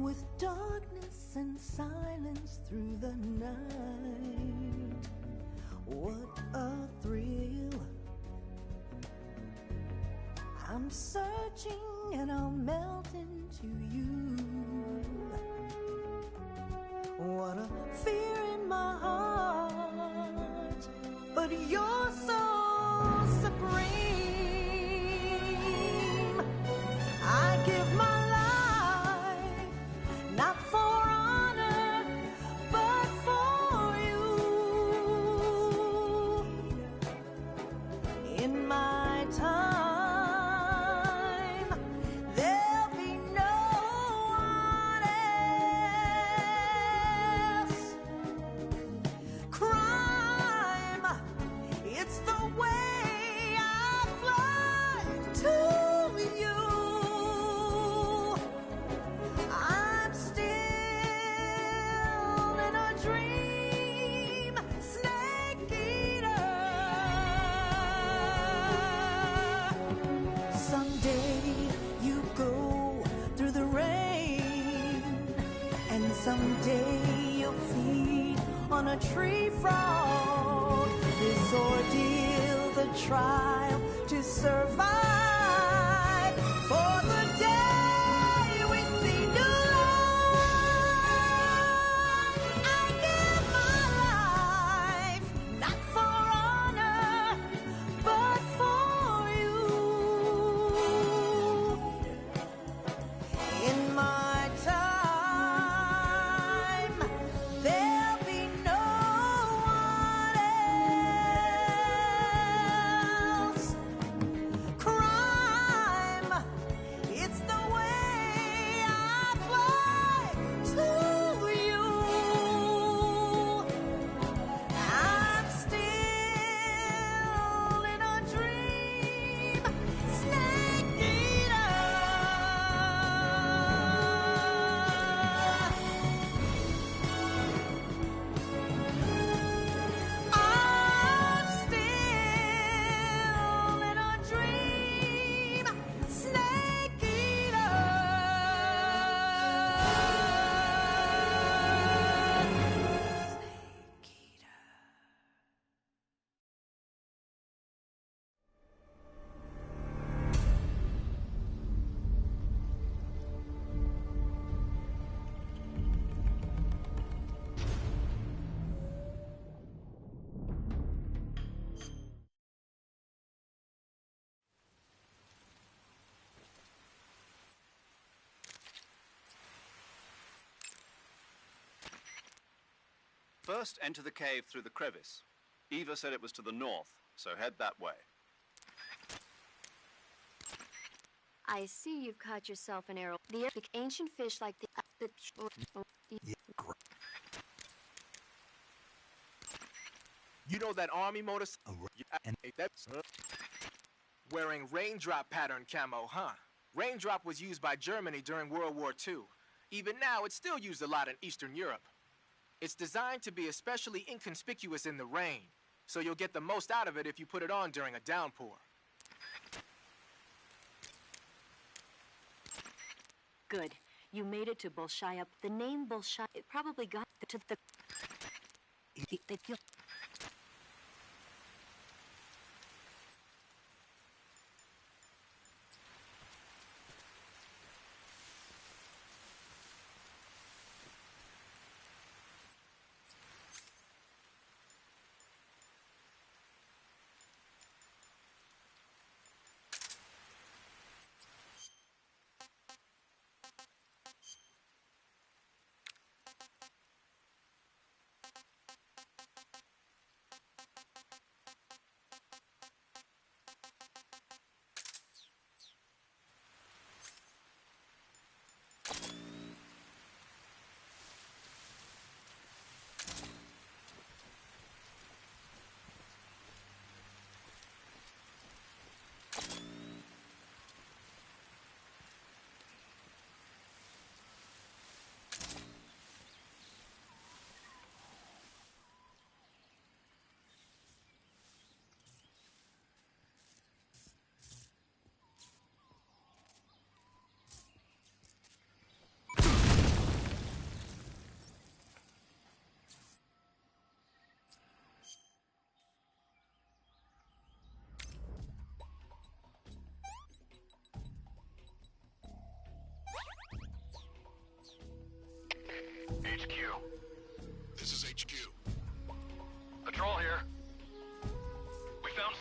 with darkness and silence through the night. What a thrill. I'm searching and I'll melt into you. What a fear in my heart, but you're so supreme. I give my life, not for honor, but for you. In my time, there'll be no one else. Crime, it's the way I fly to you. I'm still in a dream, snake eater. Someday you go through the rain, and someday you'll feed on a tree frog. This ordeal, the trial to survive, for the day we see new light. I give my life, not for honor, but for you. In my time, there'll be no one else. Crime, it's the way I fly to you. I'm still in a dream, snake eater. I'm still in a dream, snake eater. Snake eater. First, enter the cave through the crevice. Eva said it was to the north, so head that way. I see you've caught yourself an arrow. The ancient fish like the You know that army motorcycle? That's wearing raindrop pattern camo, huh? Raindrop was used by Germany during World War II. Even now, it's still used a lot in Eastern Europe. It's designed to be especially inconspicuous in the rain, so you'll get the most out of it if you put it on during a downpour. Good. You made it to Bolshaya. The name Bolshaya, it probably got to the...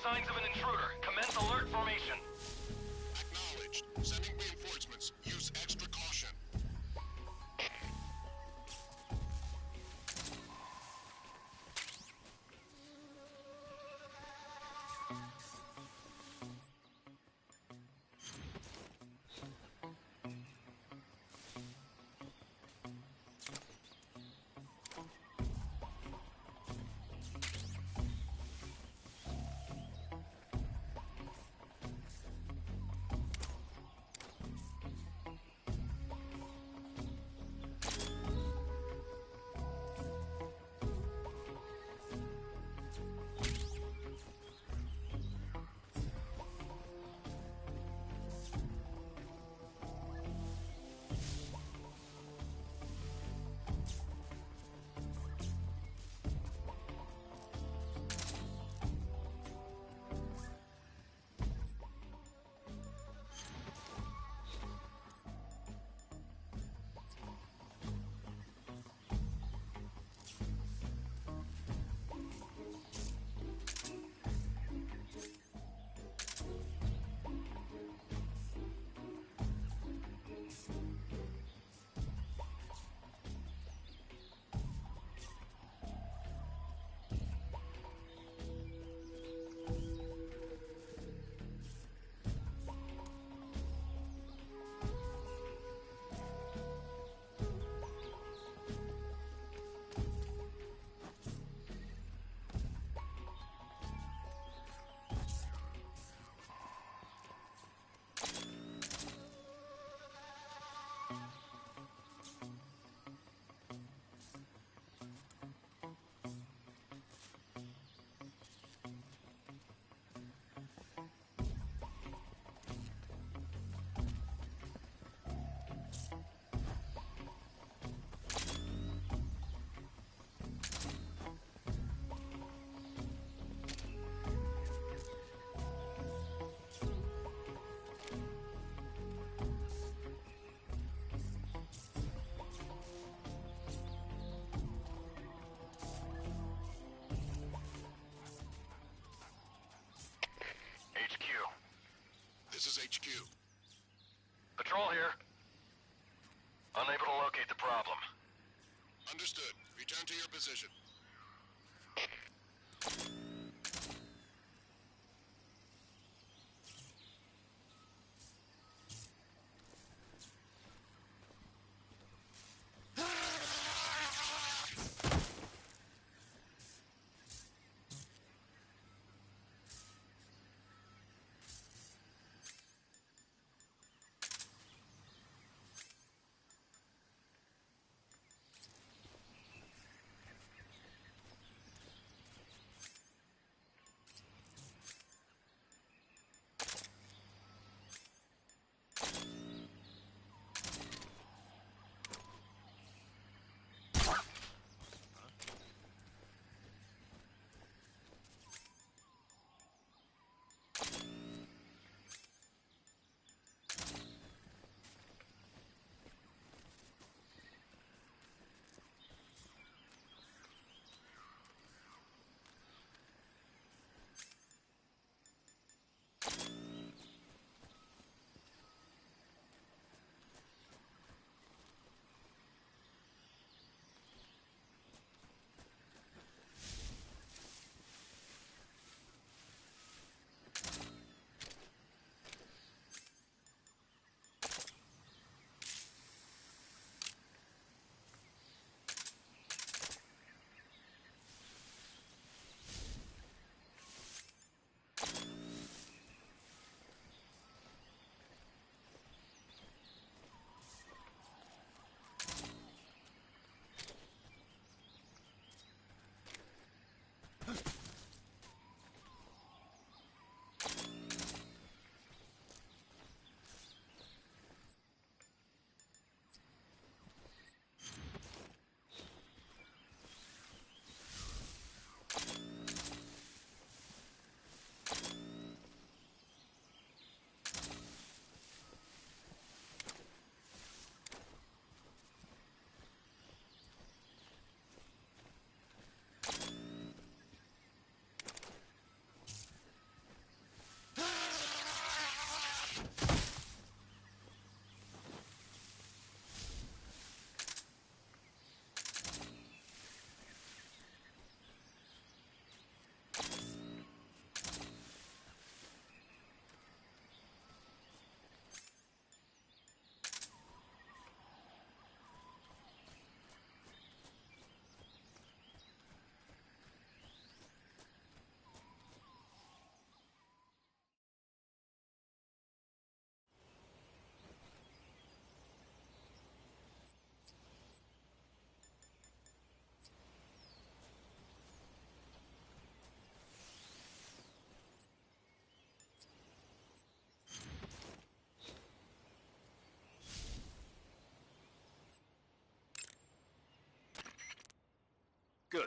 signs of an intruder. Commence alert formation. Acknowledged. Sending reinforcements. Use extra caution. This is HQ. Patrol here. Unable to locate the problem. Understood. Return to your position.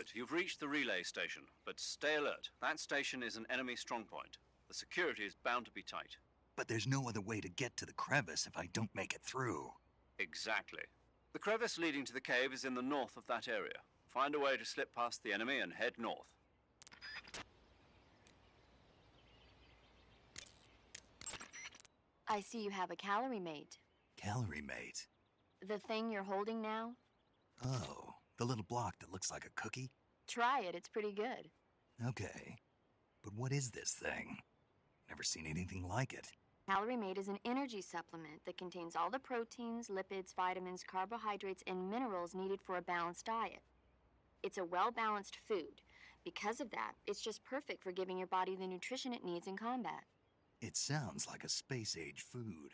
Good. You've reached the relay station, but stay alert. That station is an enemy strongpoint. The security is bound to be tight. But there's no other way to get to the crevice if I don't make it through. Exactly. The crevice leading to the cave is in the north of that area. Find a way to slip past the enemy and head north. I see you have a calorie mate. Calorie mate? The thing you're holding now? Oh, the little block that looks like a cookie? Try it, it's pretty good. Okay. But what is this thing? Never seen anything like it. Calorie Mate is an energy supplement that contains all the proteins, lipids, vitamins, carbohydrates, and minerals needed for a balanced diet. It's a well-balanced food. Because of that, it's just perfect for giving your body the nutrition it needs in combat. It sounds like a space-age food.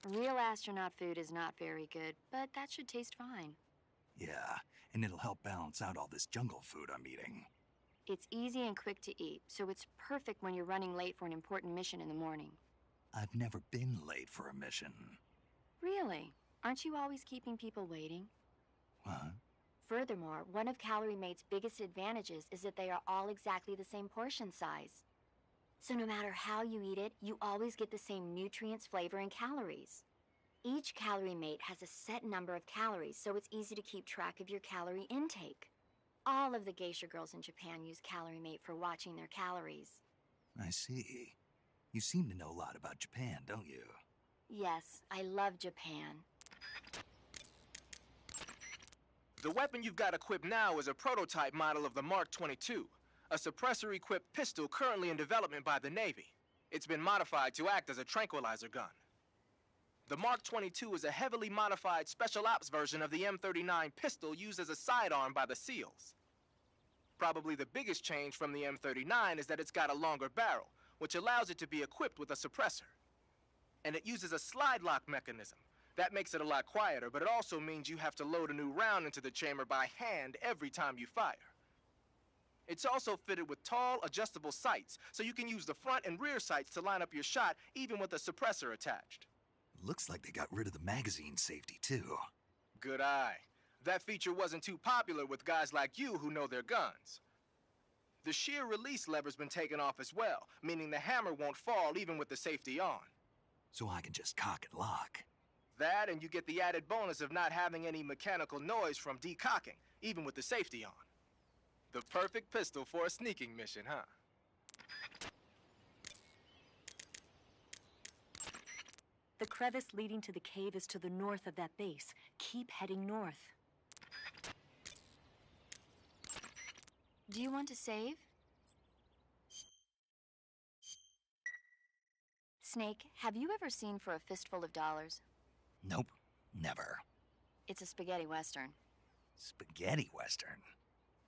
Real astronaut food is not very good, but that should taste fine. Yeah, and it'll help balance out all this jungle food I'm eating. It's easy and quick to eat, so it's perfect when you're running late for an important mission in the morning. I've never been late for a mission. Really? Aren't you always keeping people waiting? Huh? Furthermore, one of Calorie Mate's biggest advantages is that they are all exactly the same portion size. So no matter how you eat it, you always get the same nutrients, flavor, and calories. Each Calorie Mate has a set number of calories, so it's easy to keep track of your calorie intake. All of the geisha girls in Japan use Calorie Mate for watching their calories. I see. You seem to know a lot about Japan, don't you? Yes, I love Japan. The weapon you've got equipped now is a prototype model of the Mark 22, a suppressor-equipped pistol currently in development by the Navy. It's been modified to act as a tranquilizer gun. The Mark 22 is a heavily modified special ops version of the M39 pistol used as a sidearm by the SEALs. Probably the biggest change from the M39 is that it's got a longer barrel, which allows it to be equipped with a suppressor. And it uses a slide lock mechanism. That makes it a lot quieter, but it also means you have to load a new round into the chamber by hand every time you fire. It's also fitted with tall, adjustable sights, so you can use the front and rear sights to line up your shot, even with a suppressor attached. Looks like they got rid of the magazine safety, too. Good eye. That feature wasn't too popular with guys like you who know their guns. The shear release lever's been taken off as well, meaning the hammer won't fall even with the safety on. So I can just cock and lock. That, and you get the added bonus of not having any mechanical noise from decocking, even with the safety on. The perfect pistol for a sneaking mission, huh? The crevice leading to the cave is to the north of that base. Keep heading north. Do you want to save? Snake, have you ever seen For a Fistful of Dollars? Nope, never. It's a spaghetti western. Spaghetti western?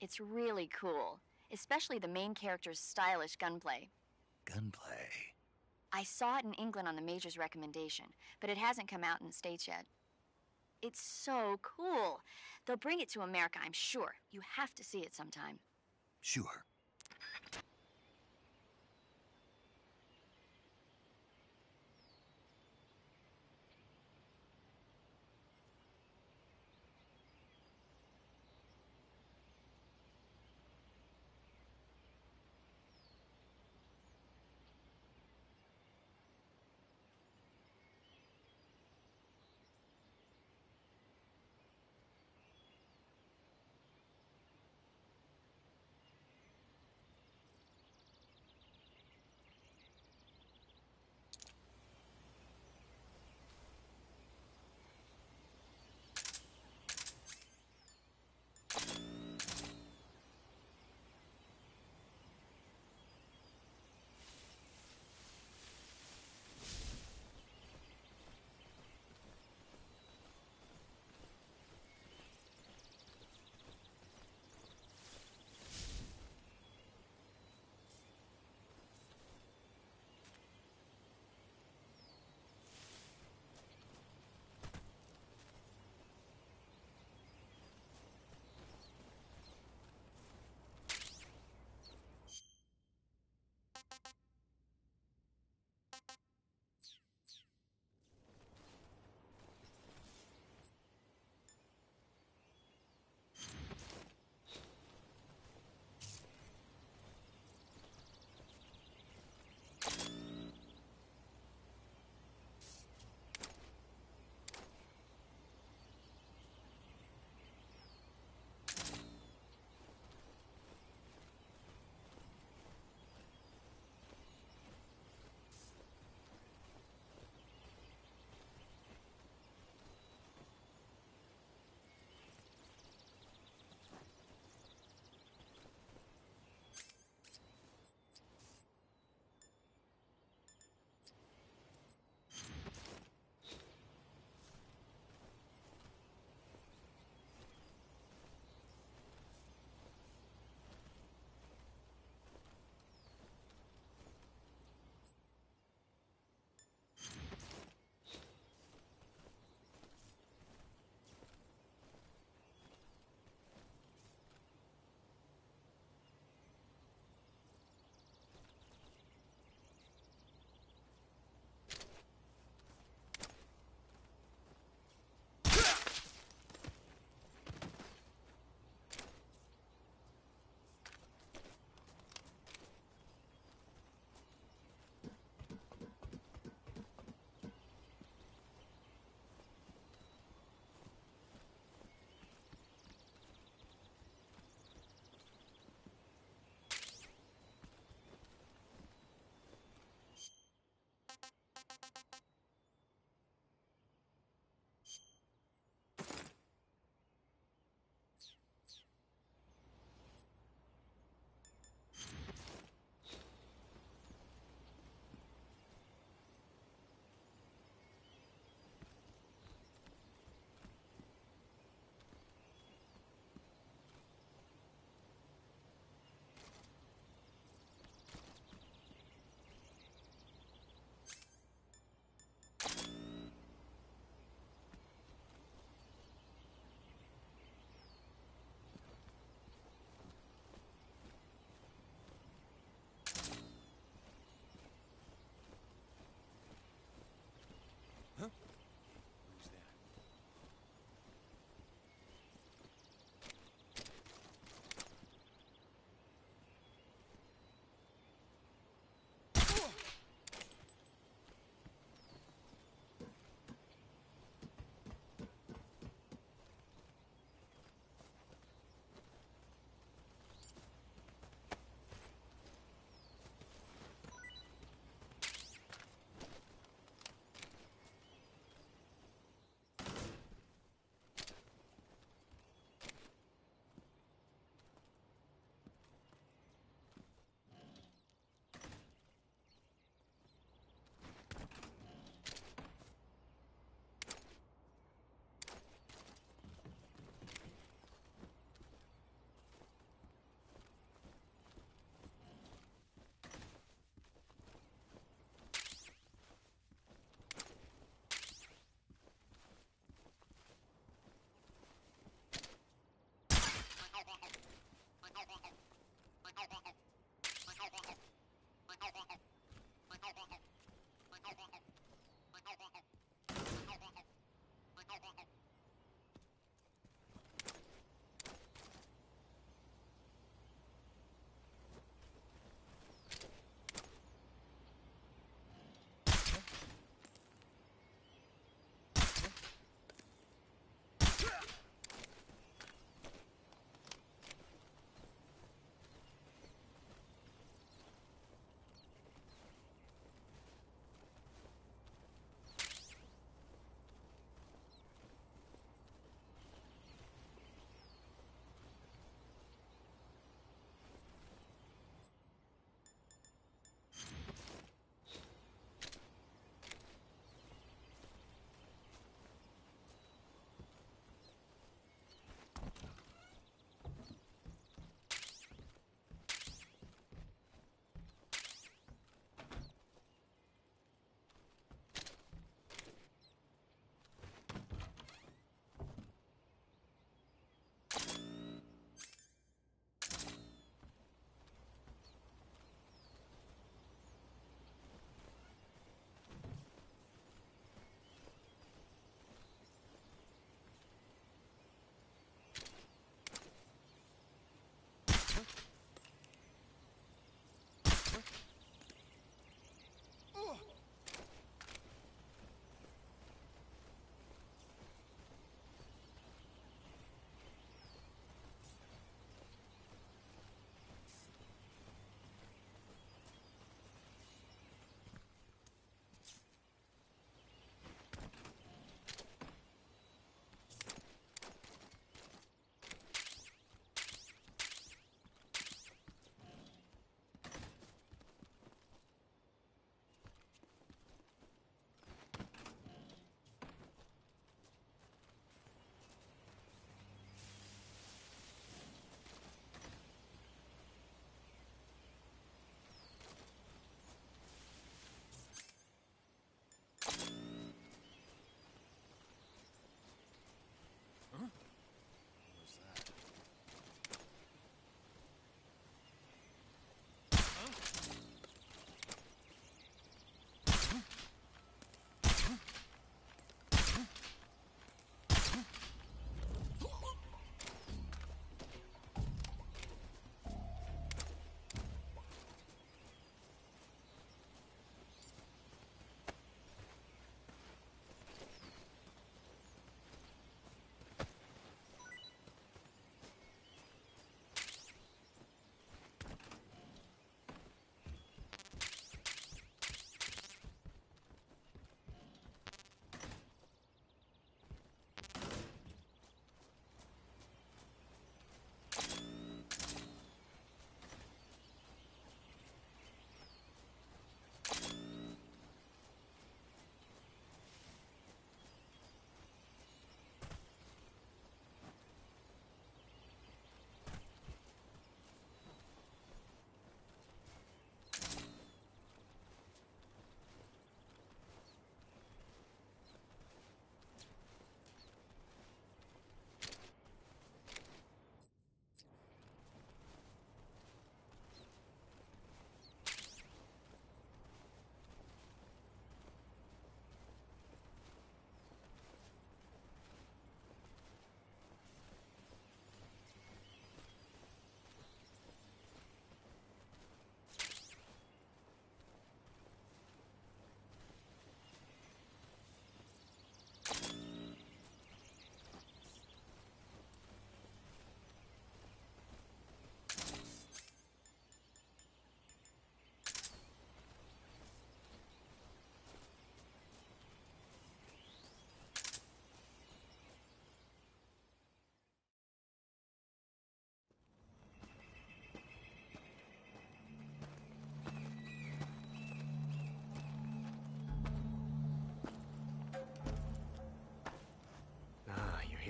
It's really cool, especially the main character's stylish gunplay. Gunplay? I saw it in England on the Major's recommendation, but it hasn't come out in the States yet. It's so cool. They'll bring it to America, I'm sure. You have to see it sometime. Sure.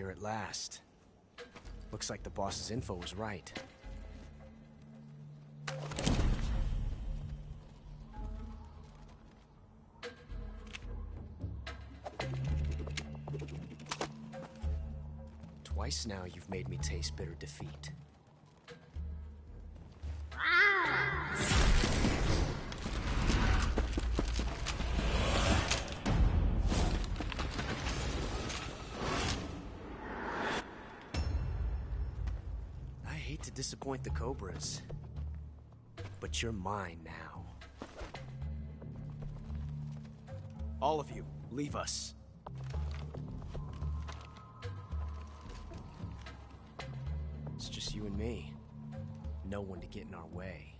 here at last. Looks like the boss's info was right. Twice now you've made me taste bitter defeat. I hate to disappoint the Cobras, but you're mine now. All of you, leave us. It's just you and me. No one to get in our way.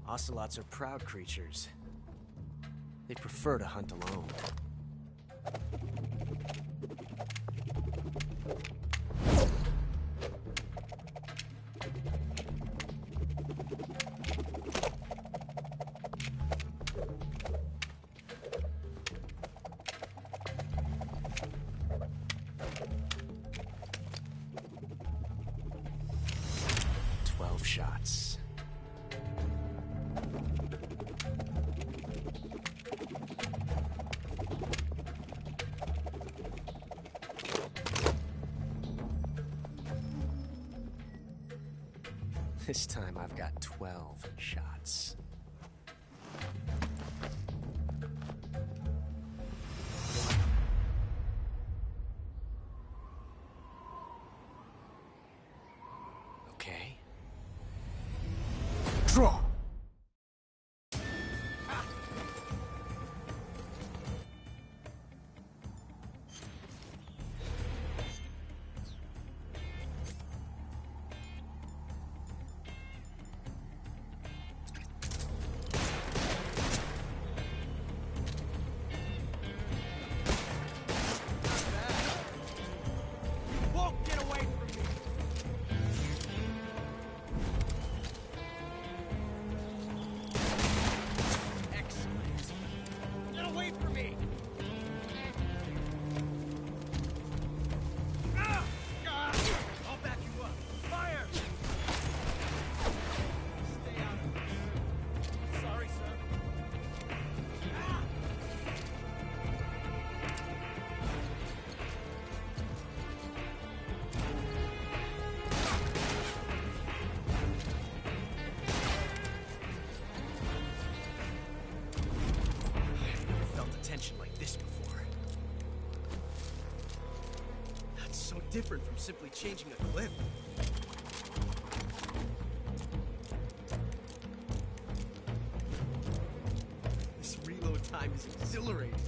Ocelots are proud creatures. They prefer to hunt alone. Shots. This time I've got 12 shots. Okay. Draw! Like this before. That's so different from simply changing a clip. This reload time is exhilarating.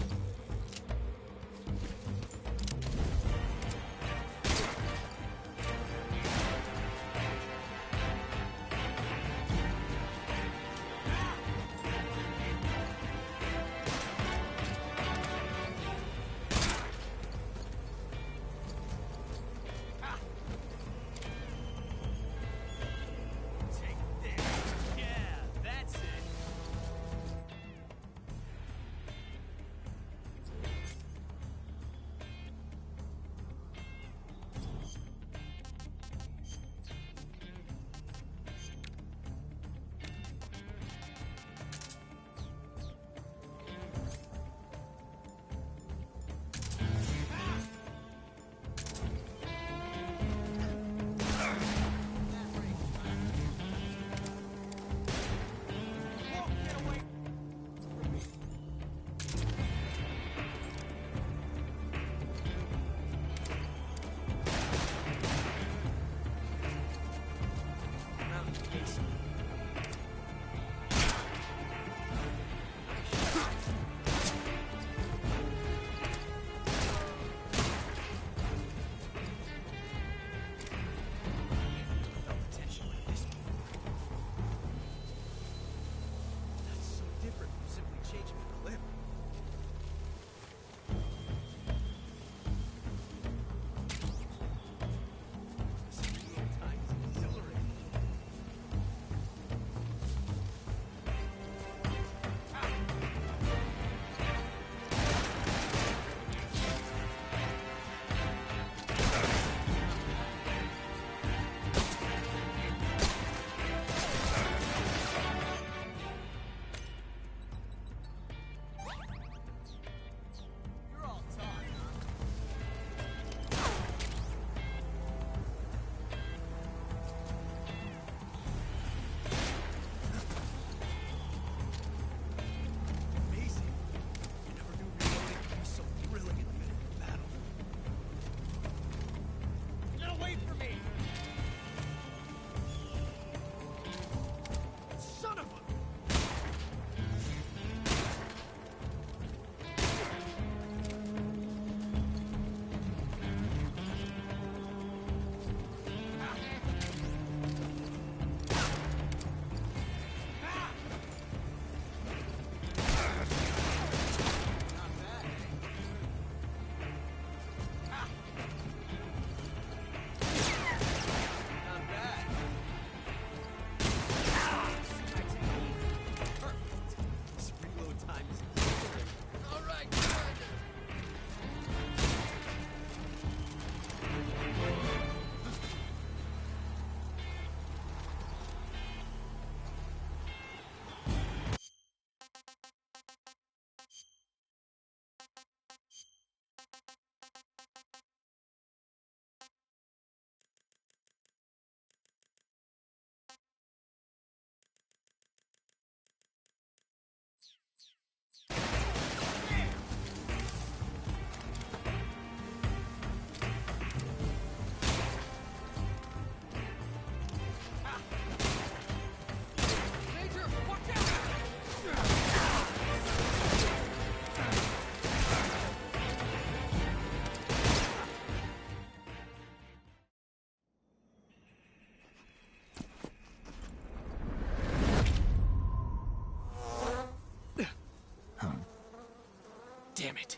Damn it.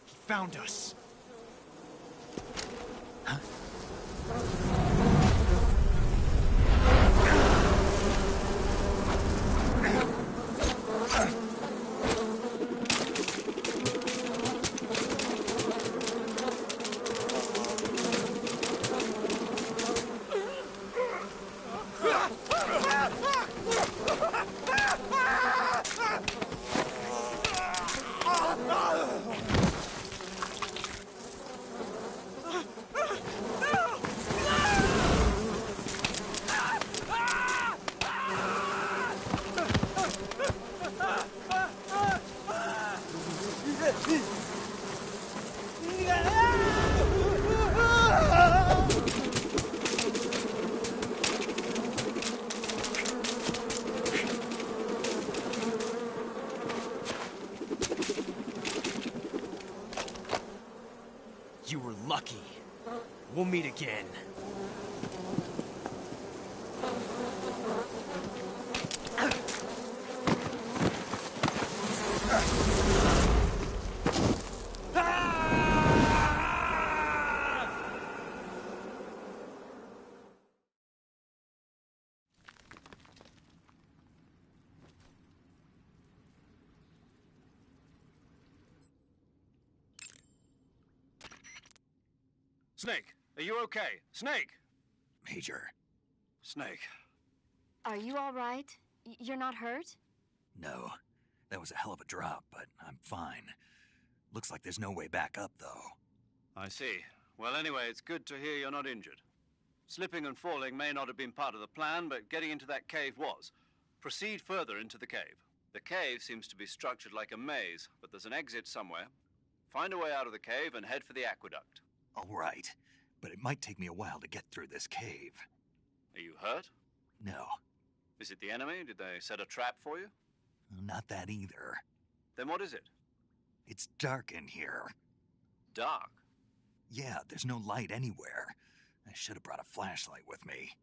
He found us. You were lucky. We'll meet again. Snake, are you okay? Snake! Major. Snake. Are you all right? You're not hurt? No. That was a hell of a drop, but I'm fine. Looks like there's no way back up, though. I see. Well, anyway, it's good to hear you're not injured. Slipping and falling may not have been part of the plan, but getting into that cave was. Proceed further into the cave. The cave seems to be structured like a maze, but there's an exit somewhere. Find a way out of the cave and head for the aqueduct. All right, but it might take me a while to get through this cave. Are you hurt? No, Is it the enemy? Did they set a trap for you? not that either. Then what is it? It's dark in here. Dark. Yeah, there's no light anywhere. I should have brought a flashlight with me.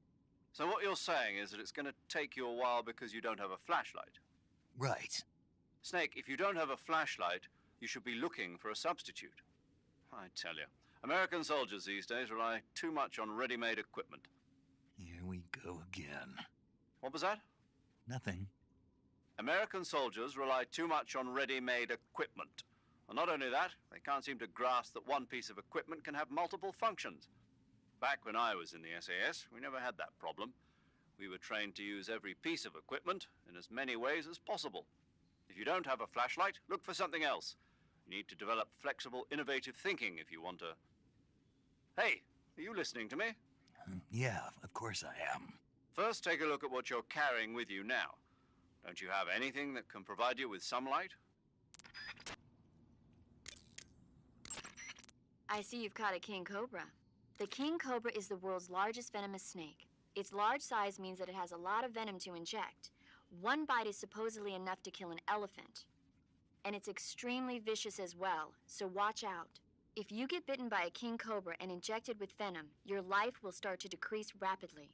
So what you're saying is that it's going to take you a while because you don't have a flashlight. Right. Snake, if you don't have a flashlight, you should be looking for a substitute. I tell you, American soldiers these days rely too much on ready-made equipment. Here we go again. What was that? Nothing. American soldiers rely too much on ready-made equipment. And not only that, they can't seem to grasp that one piece of equipment can have multiple functions. Back when I was in the SAS, we never had that problem. We were trained to use every piece of equipment in as many ways as possible. If you don't have a flashlight, look for something else. You need to develop flexible, innovative thinking if you want to... Hey, are you listening to me? Yeah, of course I am. First, take a look at what you're carrying with you now. Don't you have anything that can provide you with some light? I see you've caught a king cobra. The king cobra is the world's largest venomous snake. Its large size means that it has a lot of venom to inject. One bite is supposedly enough to kill an elephant. And it's extremely vicious as well, so watch out. If you get bitten by a king cobra and injected with venom, your life will start to decrease rapidly.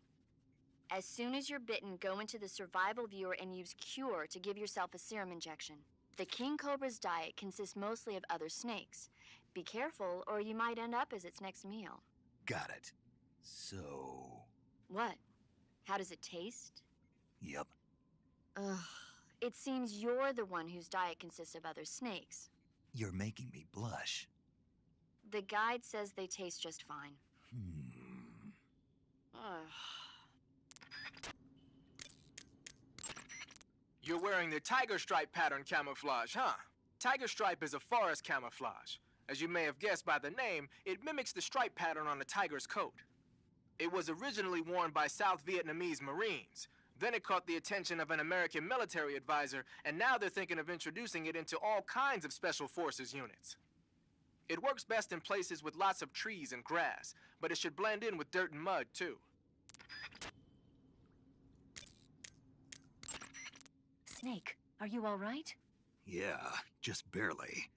As soon as you're bitten, go into the survival viewer and use Cure to give yourself a serum injection. The king cobra's diet consists mostly of other snakes. Be careful, or you might end up as its next meal. Got it. So... What? How does it taste? Yep. Ugh. It seems you're the one whose diet consists of other snakes. You're making me blush. The guide says they taste just fine. Ugh. You're wearing the tiger stripe pattern camouflage, huh? Tiger stripe is a forest camouflage. As you may have guessed by the name, it mimics the stripe pattern on a tiger's coat. It was originally worn by South Vietnamese Marines. Then it caught the attention of an American military advisor, and now they're thinking of introducing it into all kinds of special forces units. It works best in places with lots of trees and grass, but it should blend in with dirt and mud, too. Snake, are you all right? Yeah, just barely.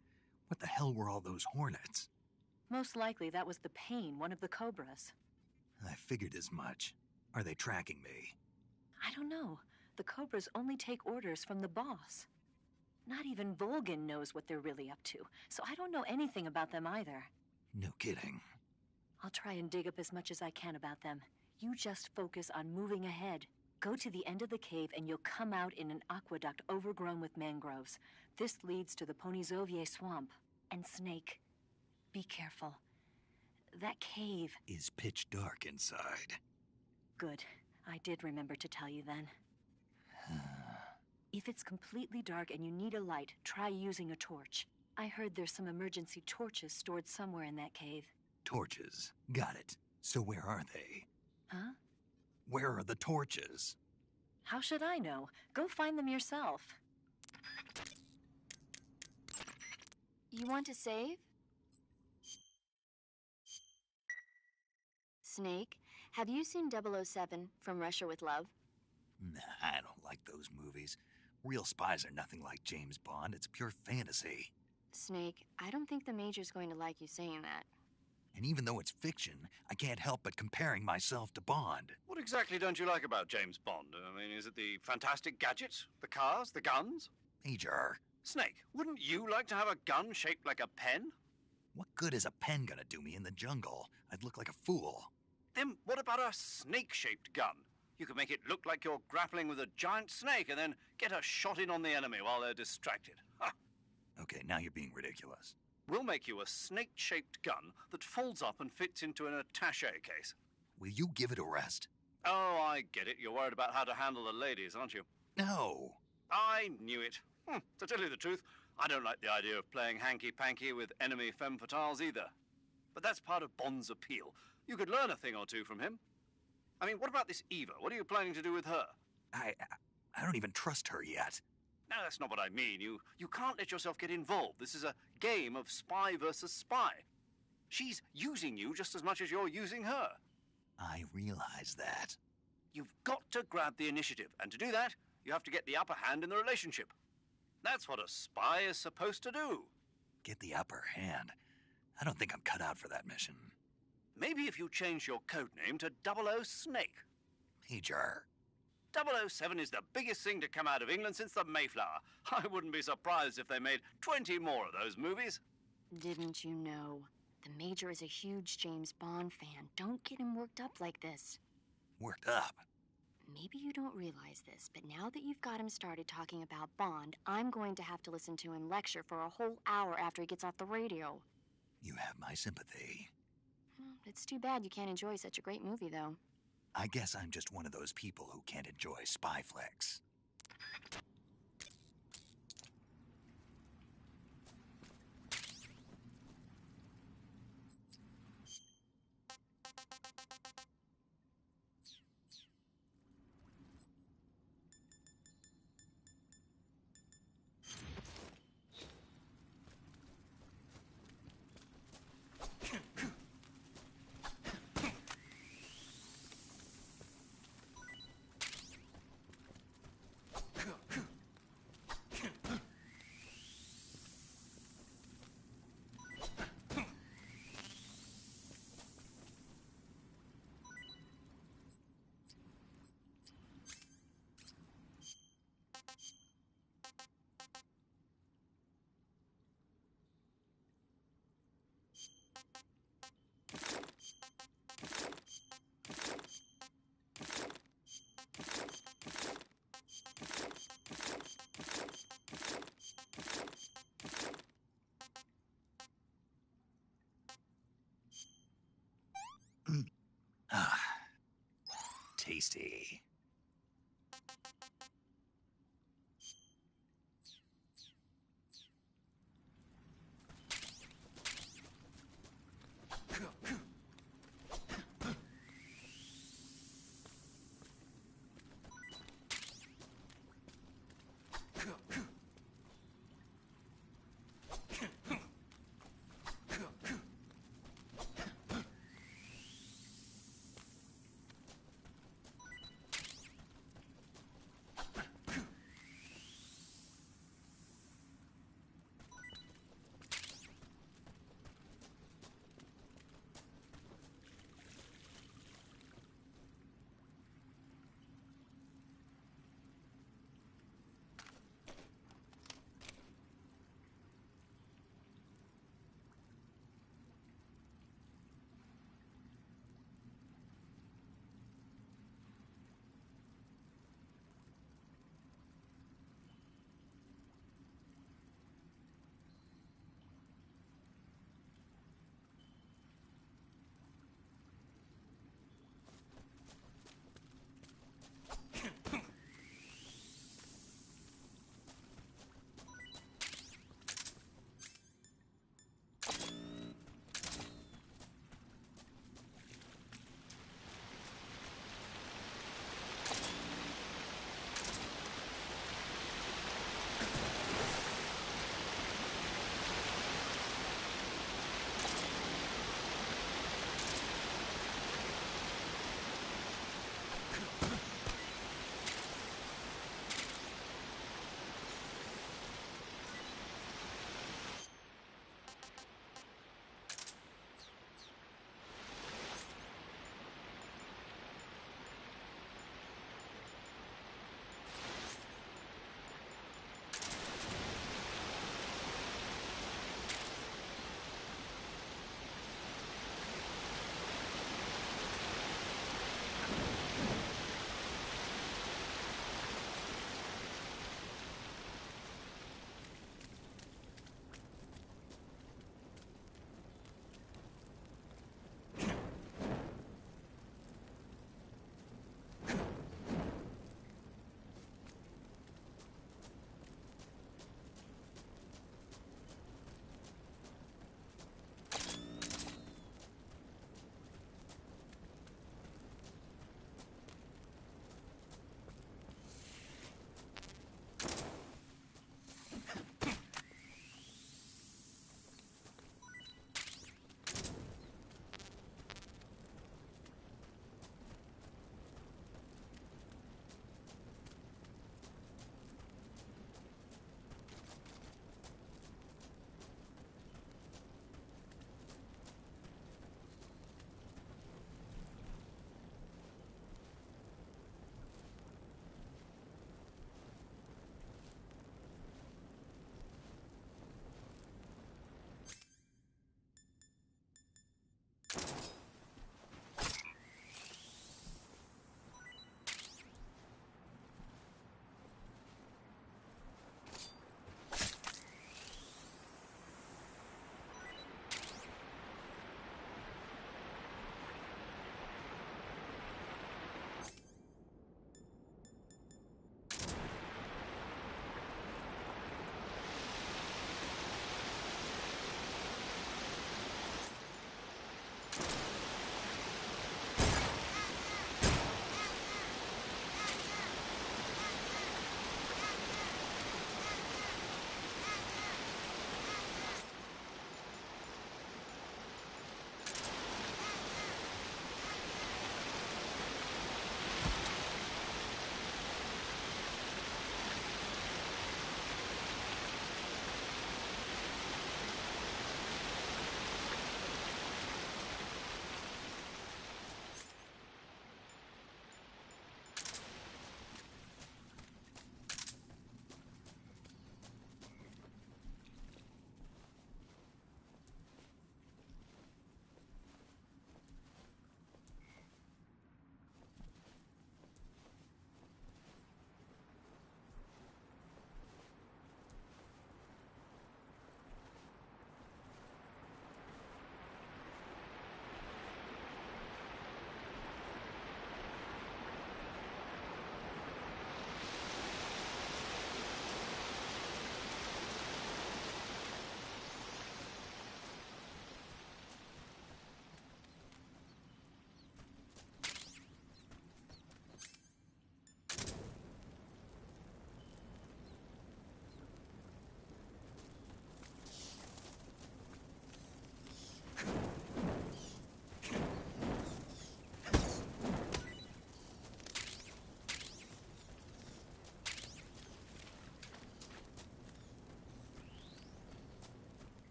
What the hell were all those hornets? Most likely that was the pain, one of the cobras. I figured as much. Are they tracking me? I don't know. The cobras only take orders from the boss. Not even Volgin knows what they're really up to, so I don't know anything about them either. No kidding. I'll try and dig up as much as I can about them. You just focus on moving ahead. Go to the end of the cave and you'll come out in an aqueduct overgrown with mangroves. This leads to the Ponizovye swamp. And Snake, be careful. That cave Is pitch dark inside. Good. I did remember to tell you then. If it's completely dark and you need a light, try using a torch. I heard there's some emergency torches stored somewhere in that cave. Torches. Got it. So where are they? Huh? Where are the torches? How should I know? Go find them yourself. You want to save? Snake, have you seen 007 From Russia with Love? Nah, I don't like those movies. Real spies are nothing like James Bond. It's pure fantasy. Snake, I don't think the Major's going to like you saying that. And even though it's fiction, I can't help but comparing myself to Bond. What exactly don't you like about James Bond? I mean, is it the fantastic gadgets, the cars, the guns? Major, Snake, wouldn't you like to have a gun shaped like a pen? what good is a pen gonna do me in the jungle? I'd look like a fool. Then what about a snake-shaped gun? You could make it look like you're grappling with a giant snake and then get a shot in on the enemy while they're distracted. Ha! Okay, now you're being ridiculous. We'll make you a snake-shaped gun that folds up and fits into an attaché case. Will you give it a rest? Oh, I get it. You're worried about how to handle the ladies, aren't you? No. I knew it. To tell you the truth, I don't like the idea of playing hanky-panky with enemy femme fatales either. But that's part of Bond's appeal. You could learn a thing or two from him. I mean, what about this Eva? What are you planning to do with her? I don't even trust her yet. No, that's not what I mean. You can't let yourself get involved. This is a game of spy versus spy. She's using you just as much as you're using her. I realize that. You've got to grab the initiative, and to do that, you have to get the upper hand in the relationship. That's what a spy is supposed to do. Get the upper hand. I don't think I'm cut out for that mission. Maybe if you change your code name to 00 Snake. Major. 007 is the biggest thing to come out of England since the Mayflower. I wouldn't be surprised if they made 20 more of those movies. Didn't you know? The Major is a huge James Bond fan. Don't get him worked up like this. Worked up. Maybe you don't realize this, but now that you've got him started talking about Bond, I'm going to have to listen to him lecture for a whole hour after he gets off the radio. You have my sympathy. It's too bad you can't enjoy such a great movie, though. I guess I'm just one of those people who can't enjoy spy flicks. Tasty.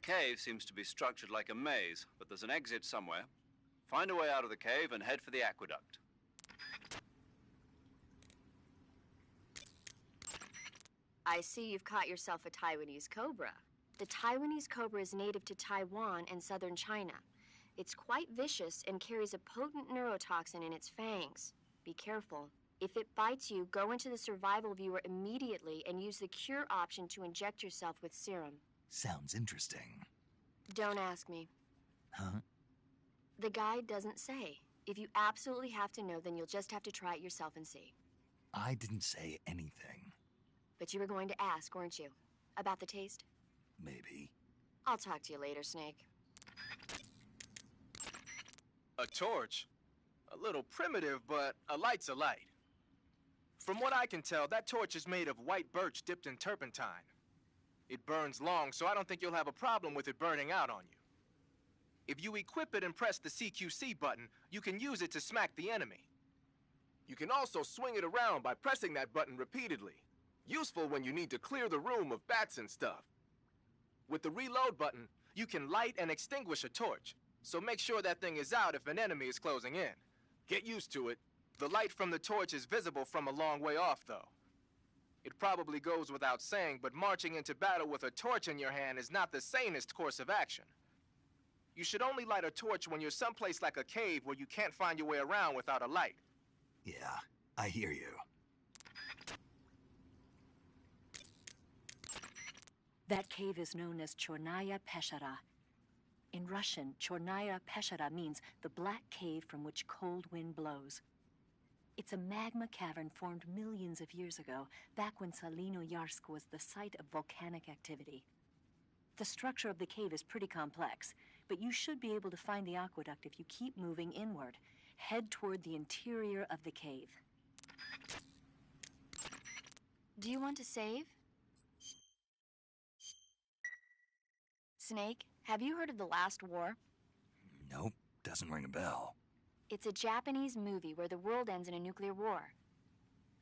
cave seems to be structured like a maze, but there's an exit somewhere. Find a way out of the cave and head for the aqueduct. I see you've caught yourself a Taiwanese cobra. The Taiwanese cobra is native to Taiwan and southern China. It's quite vicious and carries a potent neurotoxin in its fangs. Be careful. If it bites you, go into the survival viewer immediately and use the cure option to inject yourself with serum. Sounds interesting. Don't ask me. Huh? The guide doesn't say. If you absolutely have to know, then you'll just have to try it yourself and see. I didn't say anything. But you were going to ask, weren't you? About the taste? Maybe. I'll talk to you later, Snake. A torch? A little primitive, but a light's a light. From what I can tell, that torch is made of white birch dipped in turpentine. It burns long, so I don't think you'll have a problem with it burning out on you. If you equip it and press the CQC button, you can use it to smack the enemy. You can also swing it around by pressing that button repeatedly. Useful when you need to clear the room of bats and stuff. With the reload button, you can light and extinguish a torch, so make sure that thing is out if an enemy is closing in. Get used to it. The light from the torch is visible from a long way off, though. It probably goes without saying, but marching into battle with a torch in your hand is not the sanest course of action. You should only light a torch when you're someplace like a cave where you can't find your way around without a light. Yeah, I hear you. That cave is known as Chornaya Peshara. In Russian, Chornaya Peshara means the black cave from which cold wind blows. It's a magma cavern formed millions of years ago, back when Salinoyarsk was the site of volcanic activity. The structure of the cave is pretty complex, but you should be able to find the aqueduct if you keep moving inward. Head toward the interior of the cave. Do you want to save? Snake, have you heard of The Last War? Nope, doesn't ring a bell. It's a Japanese movie where the world ends in a nuclear war.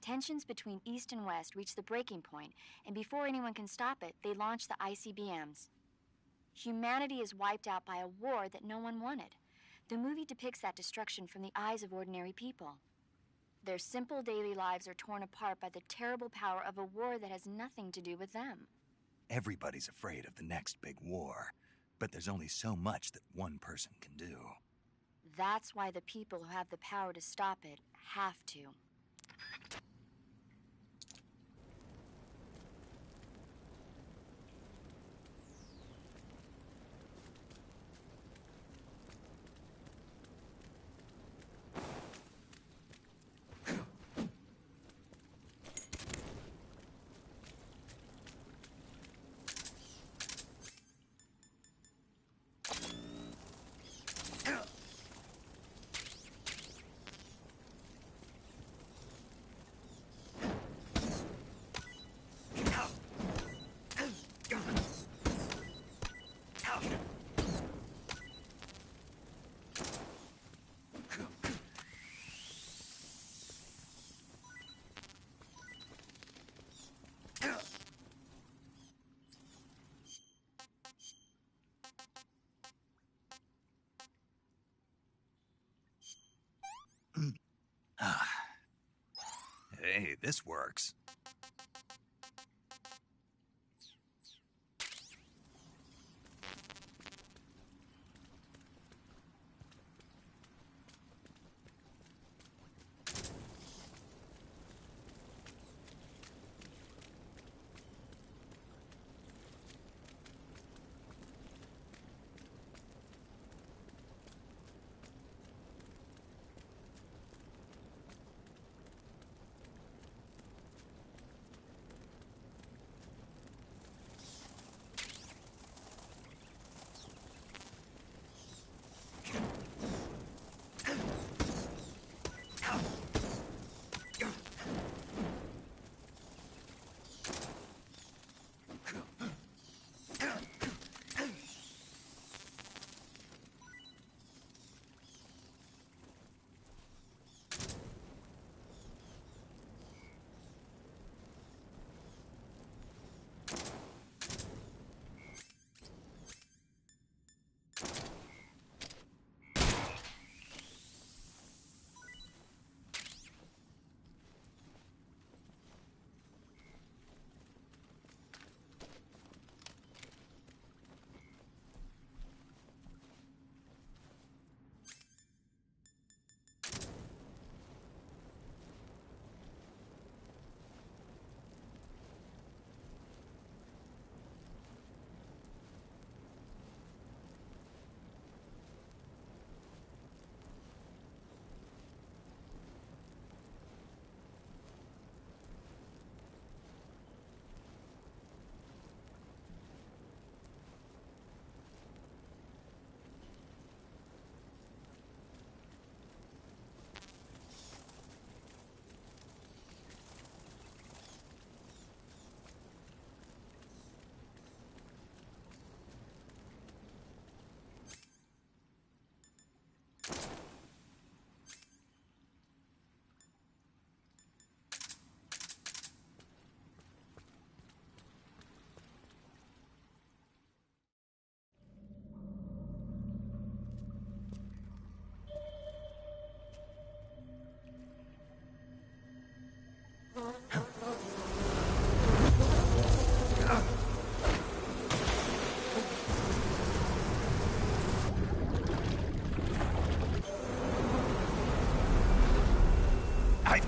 Tensions between East and West reach the breaking point, and before anyone can stop it, they launch the ICBMs. Humanity is wiped out by a war that no one wanted. The movie depicts that destruction from the eyes of ordinary people. Their simple daily lives are torn apart by the terrible power of a war that has nothing to do with them. Everybody's afraid of the next big war, but there's only so much that one person can do. That's why the people who have the power to stop it have to. Hey, this works.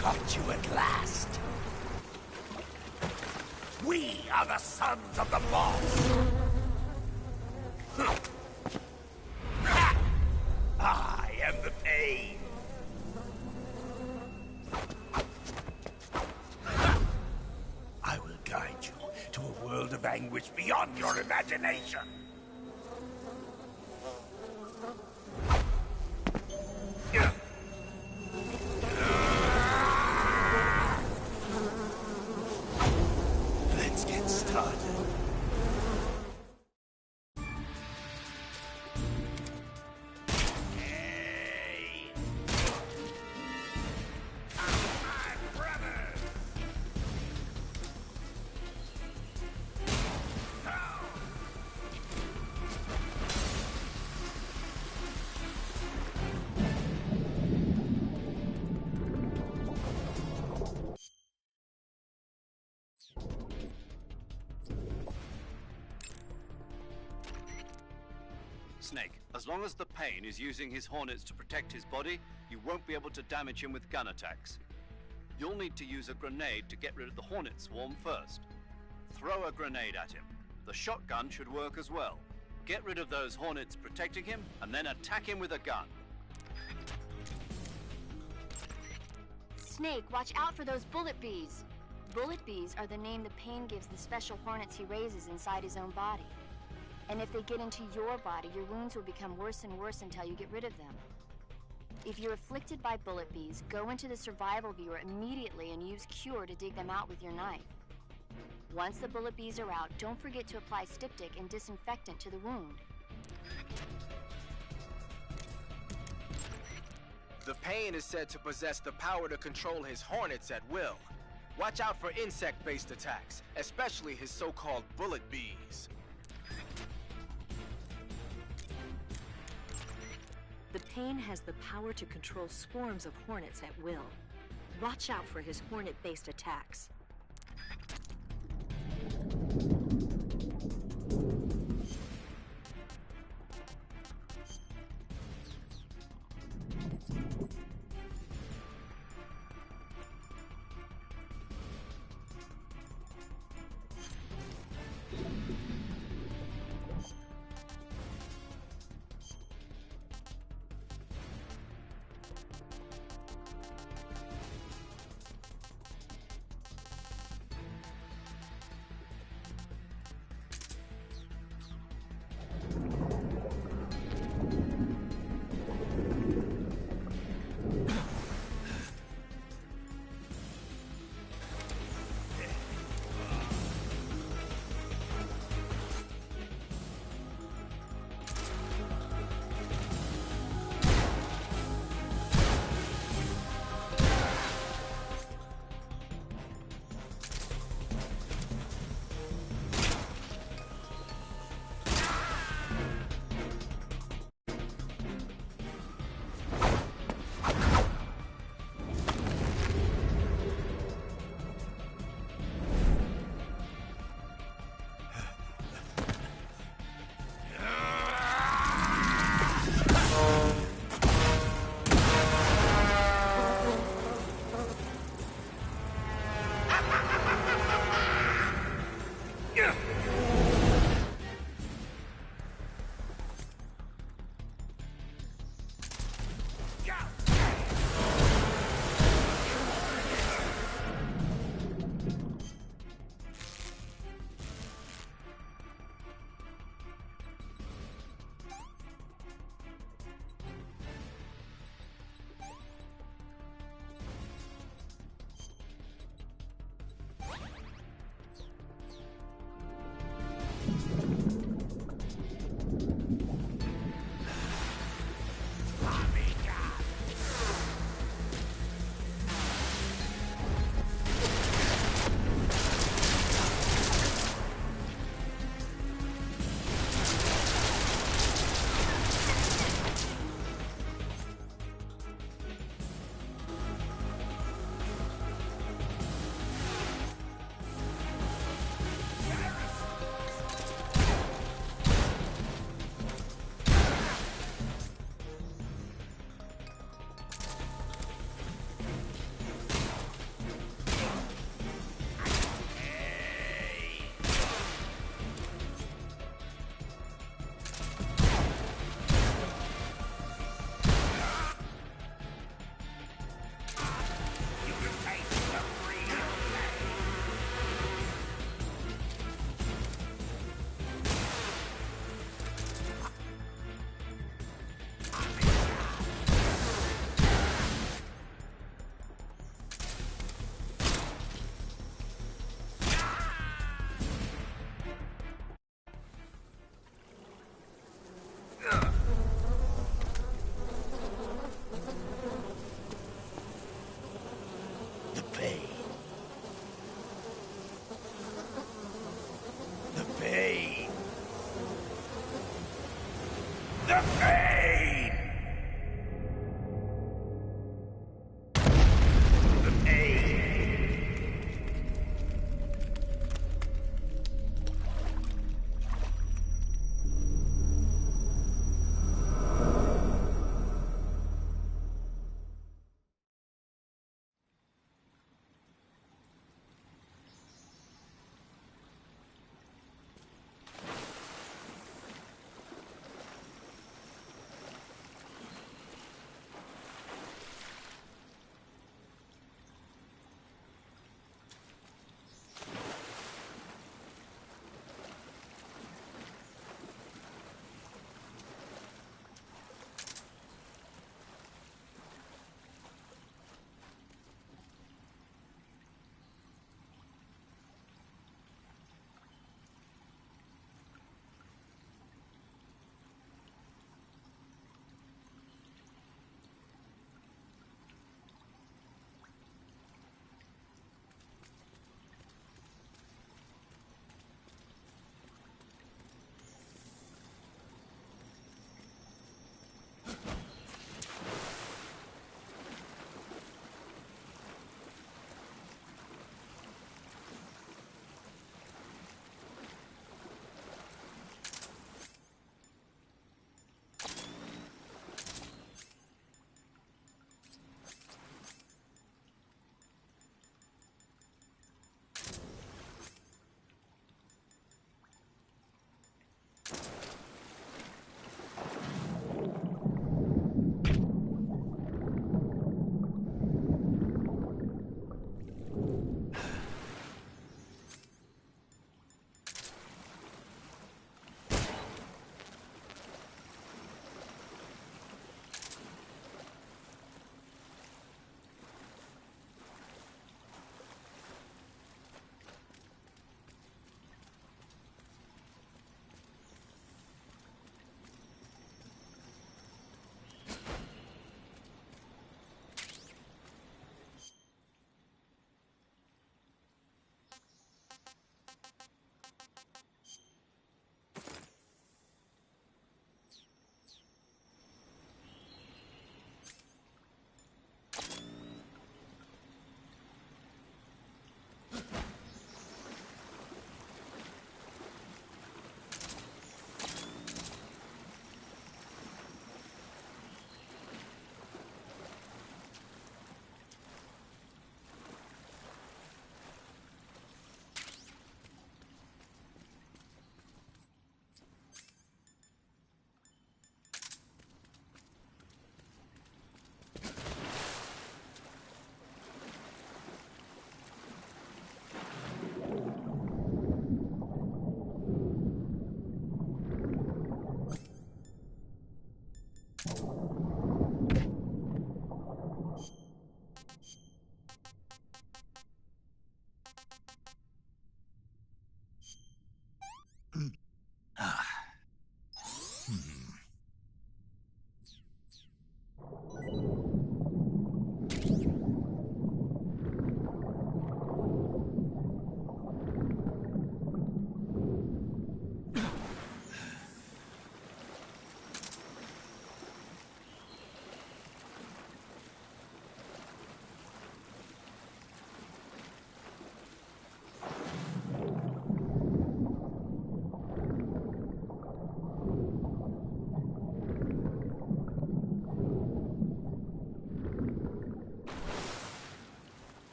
caught you at last. We are the sons of the boss. I am the pain. I will guide you to a world of anguish beyond your imagination. Let's get started. Snake, as long as the Pain is using his Hornets to protect his body, you won't be able to damage him with gun attacks. You'll need to use a grenade to get rid of the Hornet swarm first. Throw a grenade at him. The shotgun should work as well. Get rid of those Hornets protecting him, and then attack him with a gun. Snake, watch out for those bullet bees. Bullet bees are the name the Pain gives the special Hornets he raises inside his own body. And if they get into your body, your wounds will become worse and worse until you get rid of them. If you're afflicted by bullet bees, go into the survival viewer immediately and use Cure to dig them out with your knife. Once the bullet bees are out, don't forget to apply styptic and disinfectant to the wound. The Pain is said to possess the power to control his Hornets at will. Watch out for insect-based attacks, especially his so-called bullet bees. The Pain has the power to control swarms of Hornets at will. Watch out for his Hornet-based attacks.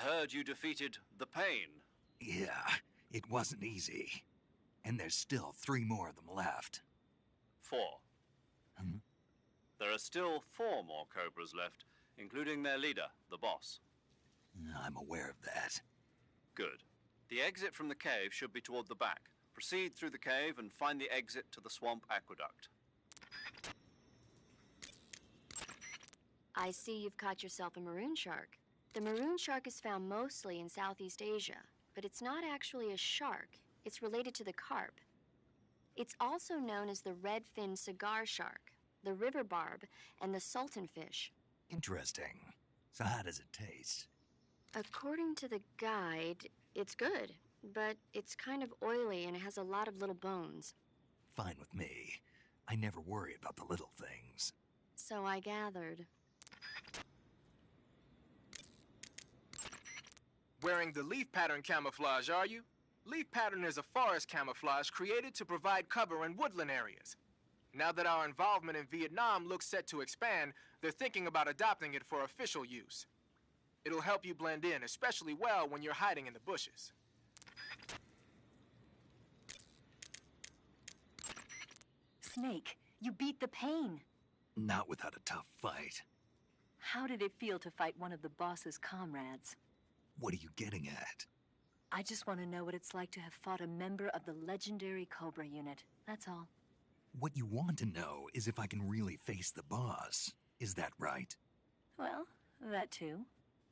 heard you defeated the Pain. Yeah, it wasn't easy. And there's still 3 more of them left. 4. Hmm? There are still 4 more Cobras left, including their leader, the boss. I'm aware of that. Good. The exit from the cave should be toward the back. Proceed through the cave and find the exit to the swamp aqueduct. I see you've caught yourself a maroon shark. The maroon shark is found mostly in Southeast Asia, but it's not actually a shark. It's related to the carp. It's also known as the red-finned cigar shark, the river barb, and the sultan fish. Interesting. So how does it taste? According to the guide, it's good, but it's kind of oily and it has a lot of little bones. Fine with me. I never worry about the little things. So I gathered. Wearing the leaf pattern camouflage, are you? Leaf pattern is a forest camouflage created to provide cover in woodland areas. Now that our involvement in Vietnam looks set to expand, they're thinking about adopting it for official use. It'll help you blend in, especially well when you're hiding in the bushes. Snake, you beat the Pain. Not without a tough fight. How did it feel to fight one of the boss's comrades? What are you getting at? I just want to know what it's like to have fought a member of the legendary Cobra unit. That's all. What you want to know is if I can really face the boss. Is that right? Well, that too.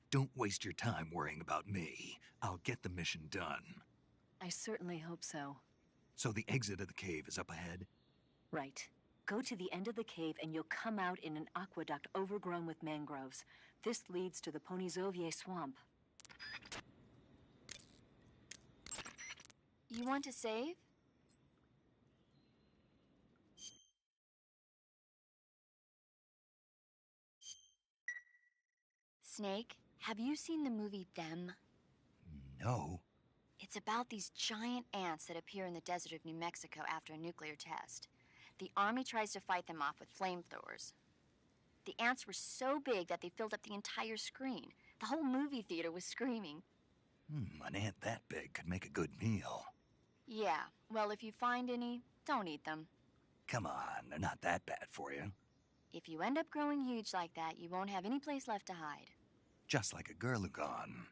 Don't waste your time worrying about me. I'll get the mission done. I certainly hope so. So the exit of the cave is up ahead? Right. Go to the end of the cave and you'll come out in an aqueduct overgrown with mangroves. This leads to the Ponizovye swamp. You want to save? Snake, have you seen the movie Them? No. It's about these giant ants that appear in the desert of New Mexico after a nuclear test. The army tries to fight them off with flamethrowers. The ants were so big that they filled up the entire screen. The whole movie theater was screaming. An ant that big could make a good meal. Yeah, well, if you find any, don't eat them. Come on, they're not that bad for you. If you end up growing huge like that, you won't have any place left to hide. Just like a Gurlugon.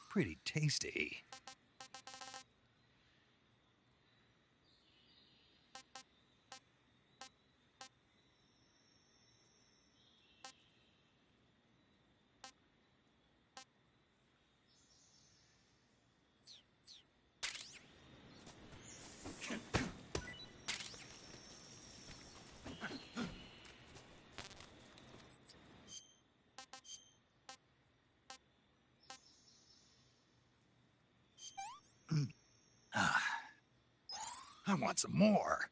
Pretty tasty. I want some more.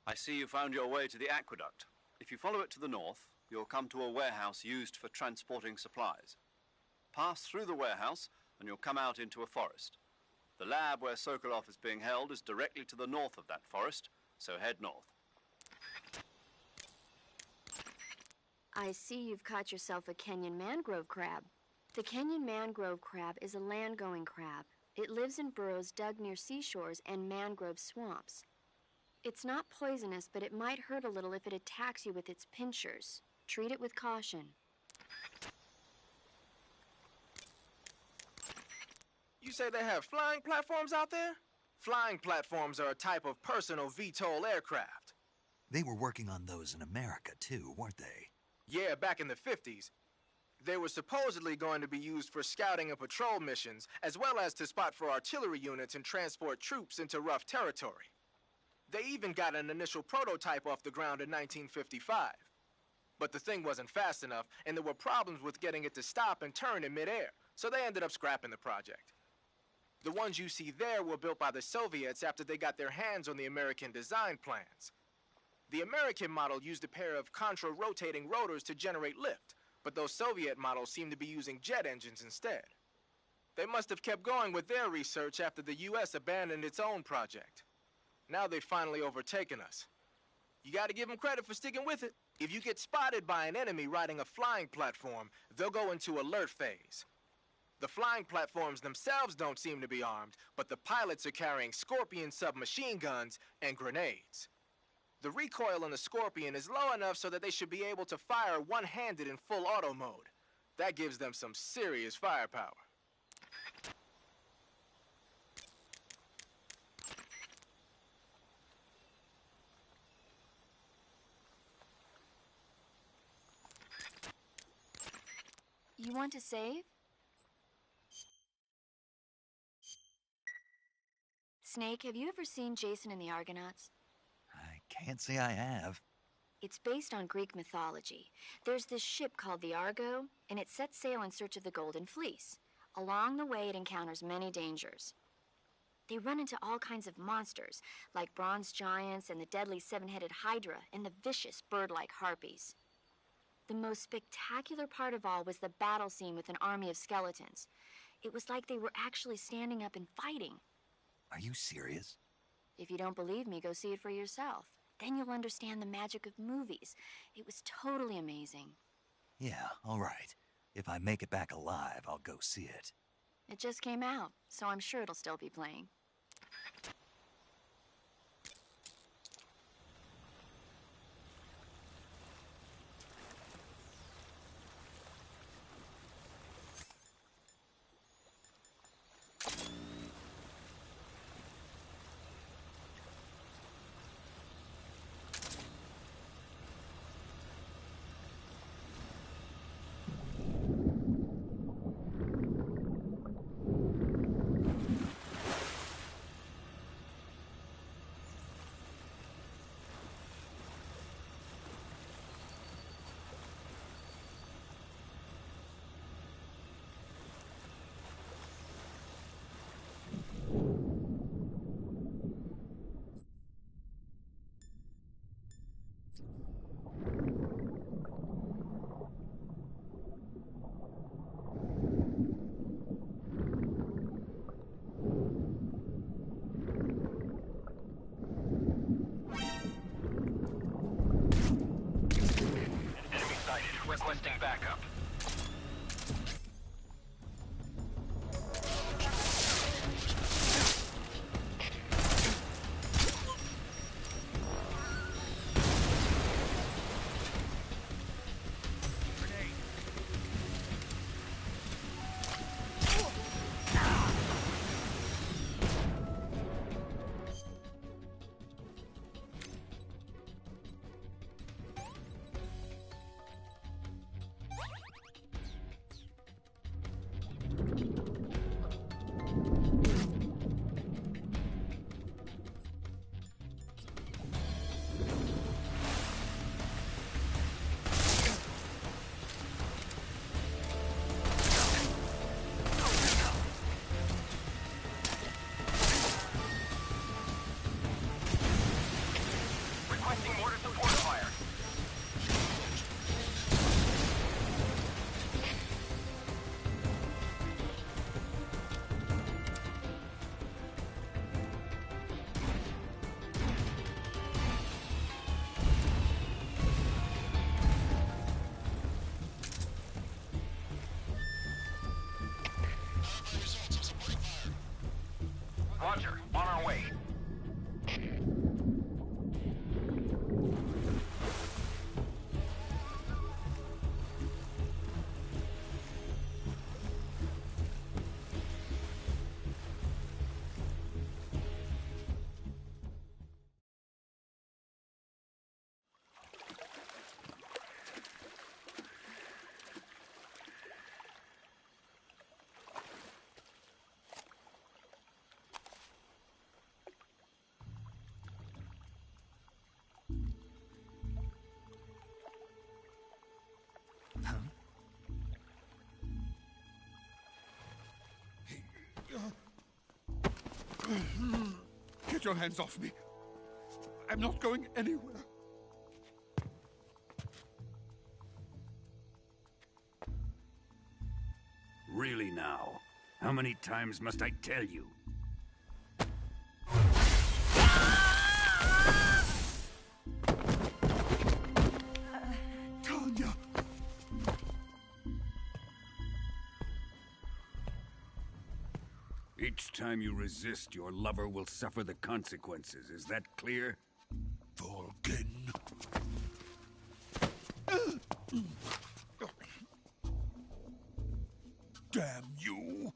I see you found your way to the aqueduct. If you follow it to the north, you'll come to a warehouse used for transporting supplies. Pass through the warehouse and you'll come out into a forest. The lab where Sokolov is being held is directly to the north of that forest, so head north. I see you've caught yourself a Kenyan mangrove crab. The Kenyan mangrove crab is a land-going crab. It lives in burrows dug near seashores and mangrove swamps. It's not poisonous, but it might hurt a little if it attacks you with its pinchers. Treat it with caution. You say they have flying platforms out there? Flying platforms are a type of personal VTOL aircraft. They were working on those in America, too, weren't they? Yeah, back in the 50s. They were supposedly going to be used for scouting and patrol missions, as well as to spot for artillery units and transport troops into rough territory. They even got an initial prototype off the ground in 1955. But the thing wasn't fast enough, and there were problems with getting it to stop and turn in midair, so they ended up scrapping the project. The ones you see there were built by the Soviets after they got their hands on the American design plans. The American model used a pair of contra-rotating rotors to generate lift, but those Soviet models seem to be using jet engines instead. They must have kept going with their research after the US abandoned its own project. Now they've finally overtaken us. You gotta give them credit for sticking with it. If you get spotted by an enemy riding a flying platform, they'll go into alert phase. The flying platforms themselves don't seem to be armed, but the pilots are carrying Scorpion submachine guns and grenades. The recoil on the Scorpion is low enough so that they should be able to fire one-handed in full auto mode. That gives them some serious firepower. You want to save? Snake, have you ever seen Jason and the Argonauts? I can't say I have. It's based on Greek mythology. There's this ship called the Argo, and it sets sail in search of the Golden Fleece. Along the way, it encounters many dangers. They run into all kinds of monsters, like bronze giants and the deadly seven-headed Hydra and the vicious bird-like harpies. The most spectacular part of all was the battle scene with an army of skeletons. It was like they were actually standing up and fighting. Are you serious? If you don't believe me, go see it for yourself. Then you'll understand the magic of movies. It was totally amazing. Yeah, all right. If I make it back alive, I'll go see it. It just came out, so I'm sure it'll still be playing. Requesting backup. Get your hands off me. I'm not going anywhere. Really now? How many times must I tell you? Tanya! Each time you resist, your lover will suffer the consequences. Is that clear? Vulcan. Damn you!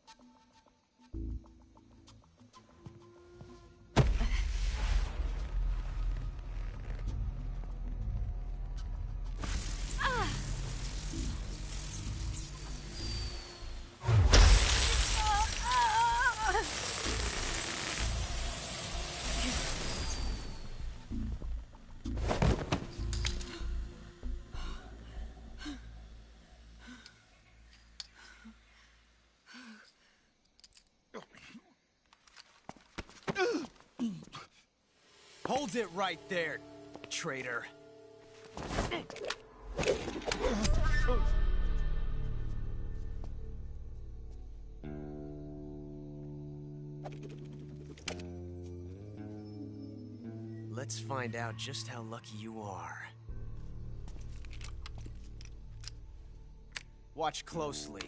Hold it right there, traitor. Let's find out just how lucky you are. Watch closely.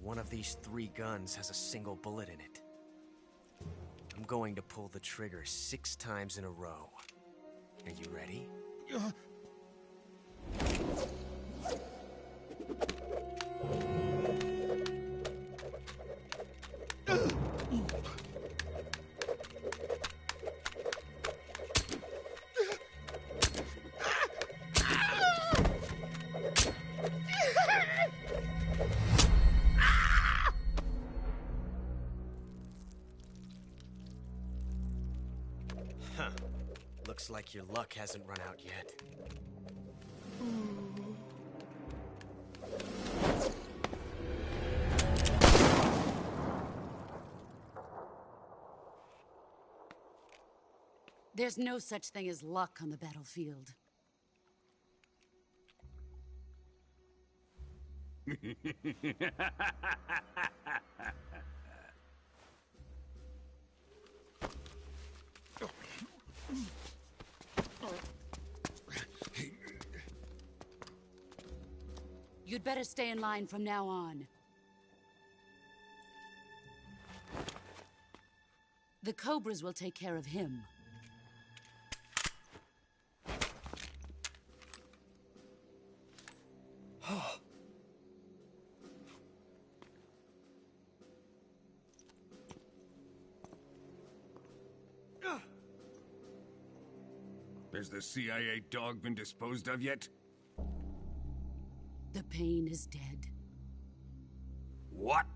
One of these 3 guns has a single bullet in it. I'm going to pull the trigger 6 times in a row. Are you ready? Huh. Looks like your luck hasn't run out yet. There's no such thing as luck on the battlefield. You'd better stay in line from now on. The Cobras will take care of him. Has the CIA dog been disposed of yet? The pain is dead. What?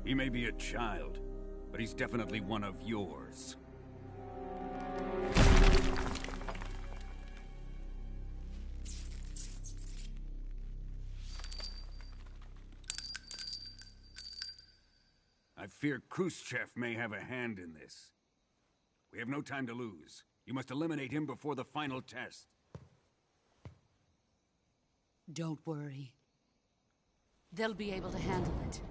He may be a child, but he's definitely one of yours. I fear Khrushchev may have a hand in this. We have no time to lose. You must eliminate him before the final test. Don't worry. They'll be able to handle it.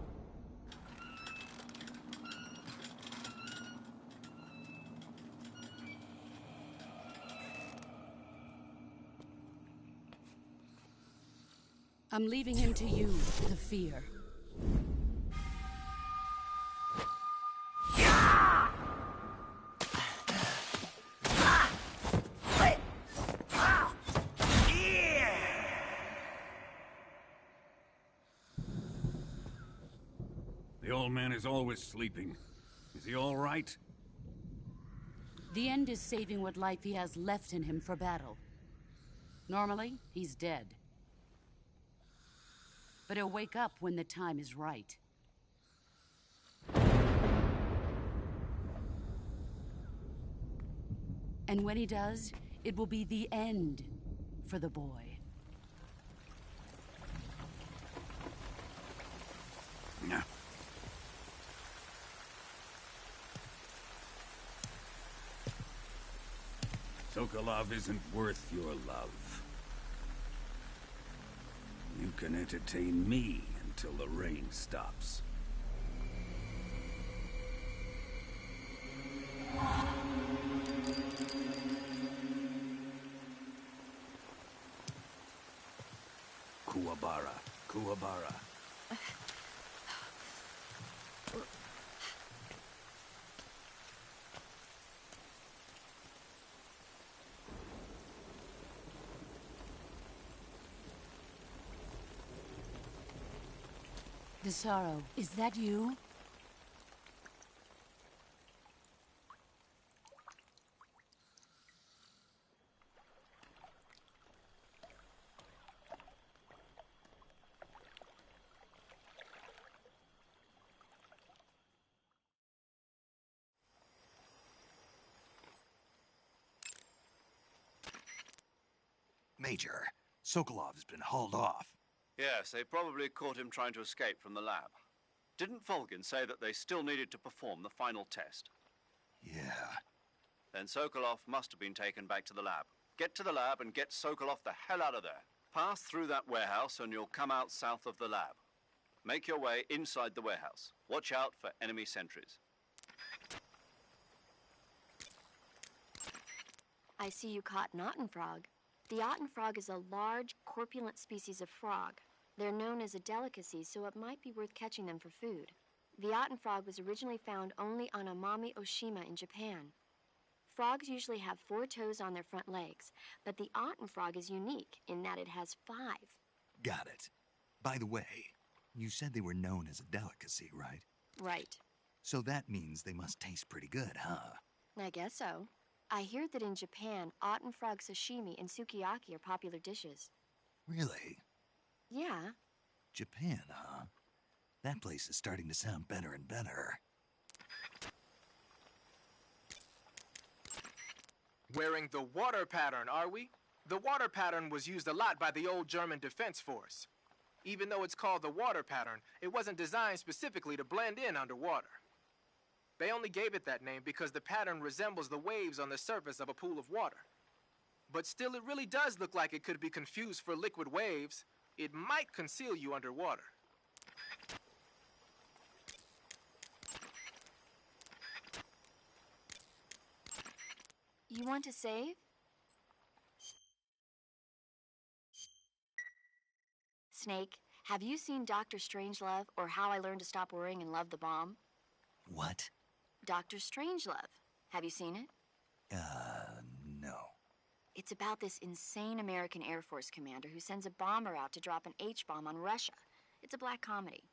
I'm leaving him to you, the fear. The old man is always sleeping. Is he all right? The end is saving what life he has left in him for battle. Normally, he's dead. But he'll wake up when the time is right. And when he does, it will be the end for the boy. Sokolov isn't worth your love. You can entertain me until the rain stops. Kuwabara, Kuwabara. Desaro, is that you? Major, Sokolov's been hauled off. Yes, they probably caught him trying to escape from the lab. Didn't Volgin say that they still needed to perform the final test? Yeah. Then Sokolov must have been taken back to the lab. Get to the lab and get Sokolov the hell out of there. Pass through that warehouse and you'll come out south of the lab. Make your way inside the warehouse. Watch out for enemy sentries. I see you caught an Ottenfrog. The Ottenfrog is a large, corpulent species of frog. They're known as a delicacy, so it might be worth catching them for food. The Ottenfrog was originally found only on Amami Oshima in Japan. Frogs usually have 4 toes on their front legs, but the Ottenfrog is unique in that it has 5. Got it. By the way, you said they were known as a delicacy, right? Right. So that means they must taste pretty good, huh? I guess so. I hear that in Japan, Ottenfrog sashimi and sukiyaki are popular dishes. Really? Yeah. Japan, huh? That place is starting to sound better and better. Wearing the water pattern, are we? The water pattern was used a lot by the old German Defense Force. Even though it's called the water pattern, it wasn't designed specifically to blend in underwater. They only gave it that name because the pattern resembles the waves on the surface of a pool of water. But still, it really does look like it could be confused for liquid waves. It might conceal you underwater. You want to save? Snake, have you seen Dr. Strangelove or How I Learned to Stop Worrying and Love the Bomb? What? Dr. Strangelove. Have you seen it? No. It's about this insane American Air Force commander who sends a bomber out to drop an H-bomb on Russia. It's a black comedy.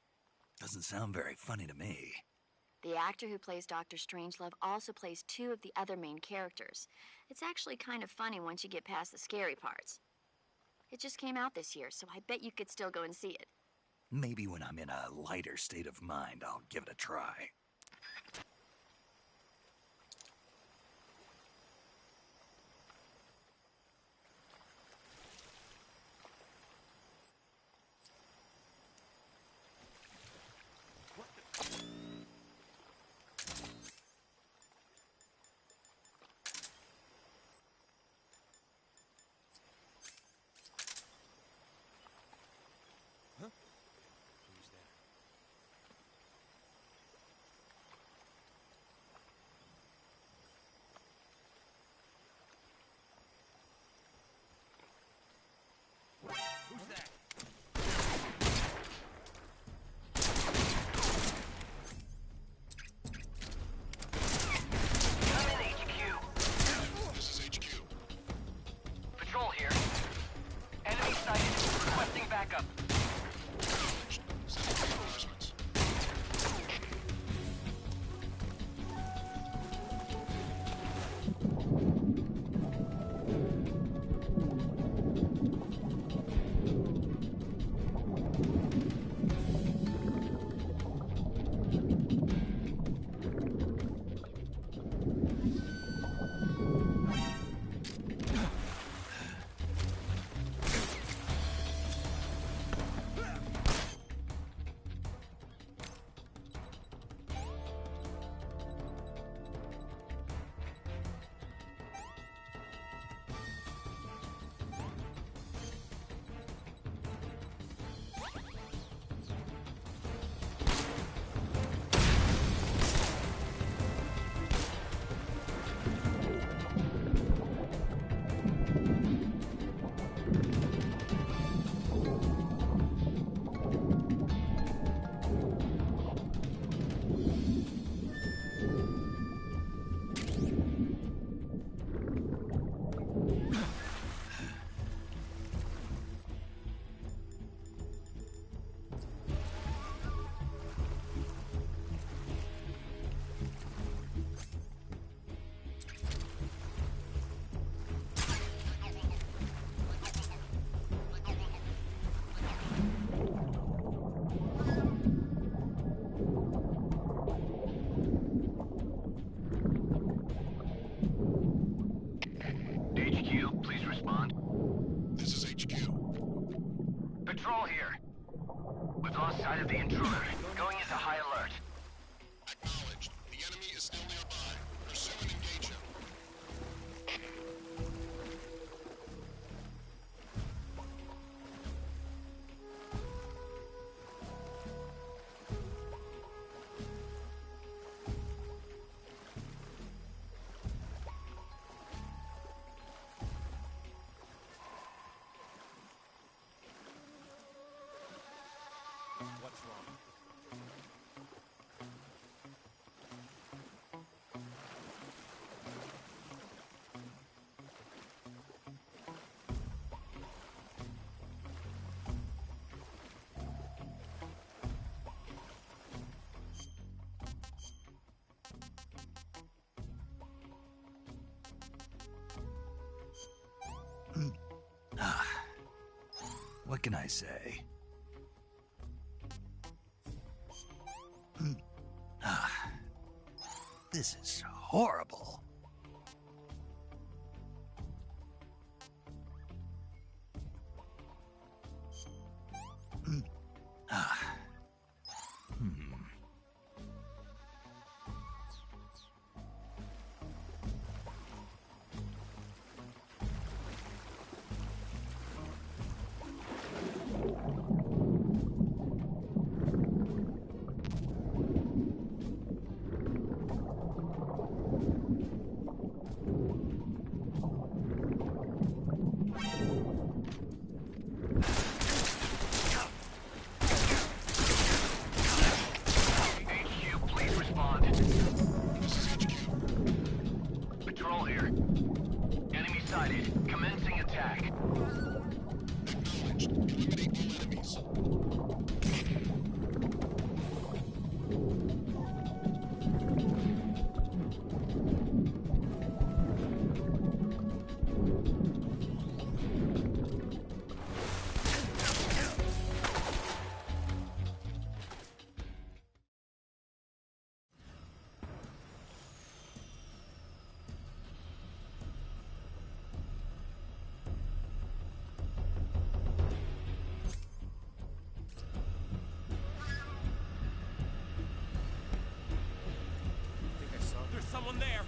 Doesn't sound very funny to me. The actor who plays Dr. Strangelove also plays 2 of the other main characters. It's actually kind of funny once you get past the scary parts. It just came out this year, so I bet you could still go and see it. Maybe when I'm in a lighter state of mind, I'll give it a try. sight of the intruder. Going into high alert. Acknowledged. The enemy is still nearby. Pursue and engage him. What's wrong? What can I say? This is horrible. Someone there!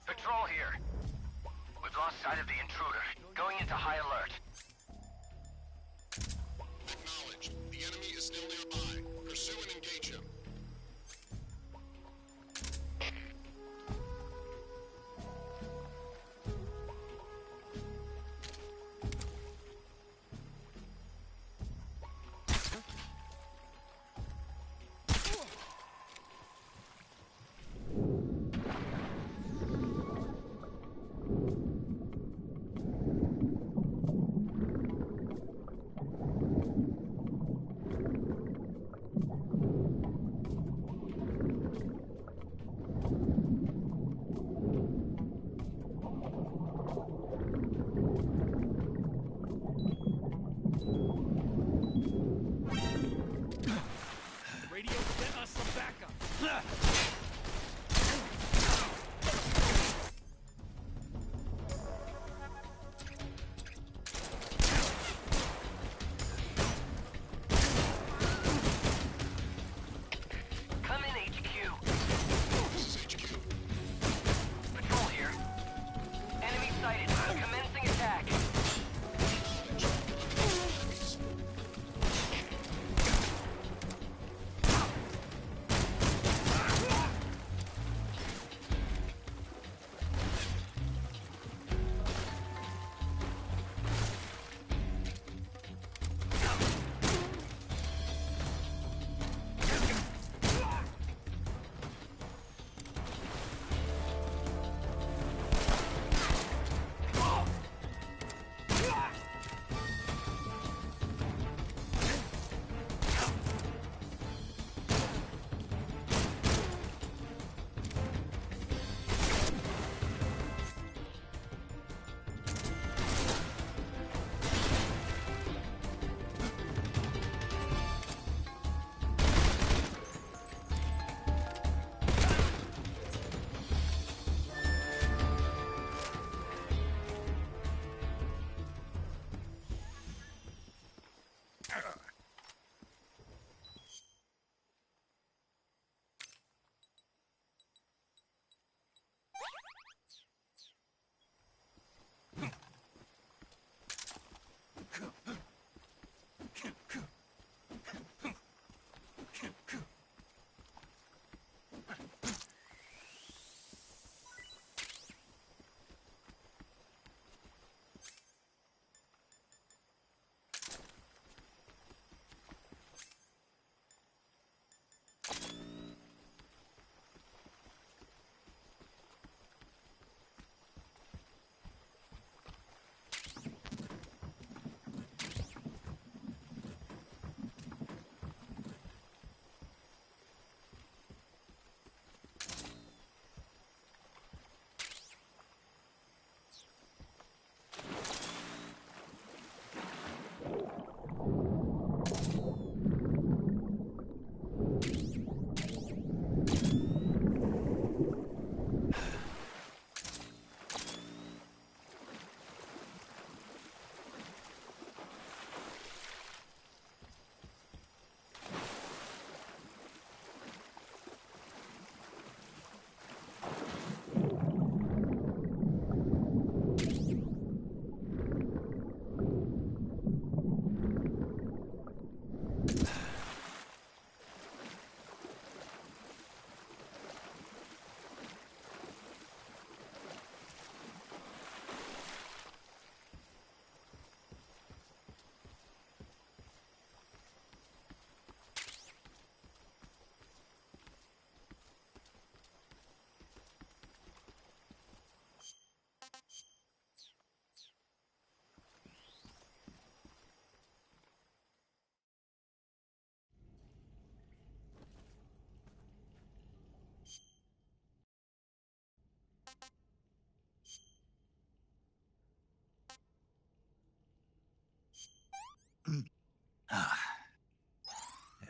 Patrol here. We've lost sight of the intruder. Going into high alert. Acknowledged. The enemy is still nearby. Pursue and engage him. radio, get us some backup. Come in, HQ. This is HQ. Patrol here. Enemy sighted. Commencing attack.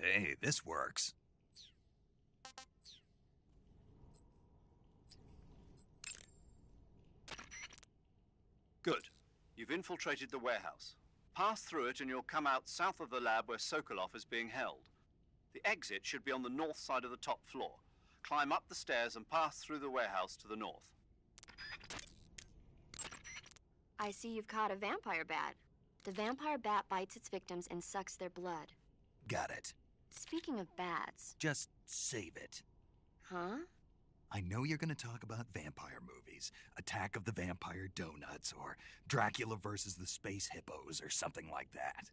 Hey, this works. Good. You've infiltrated the warehouse. Pass through it and you'll come out south of the lab where Sokolov is being held. The exit should be on the north side of the top floor. Climb up the stairs and pass through the warehouse to the north. I see you've caught a vampire bat. The vampire bat bites its victims and sucks their blood. Got it. Speaking of bats... Just save it. Huh? I know you're going to talk about vampire movies. Attack of the Vampire Donuts, or Dracula versus the Space Hippos, or something like that.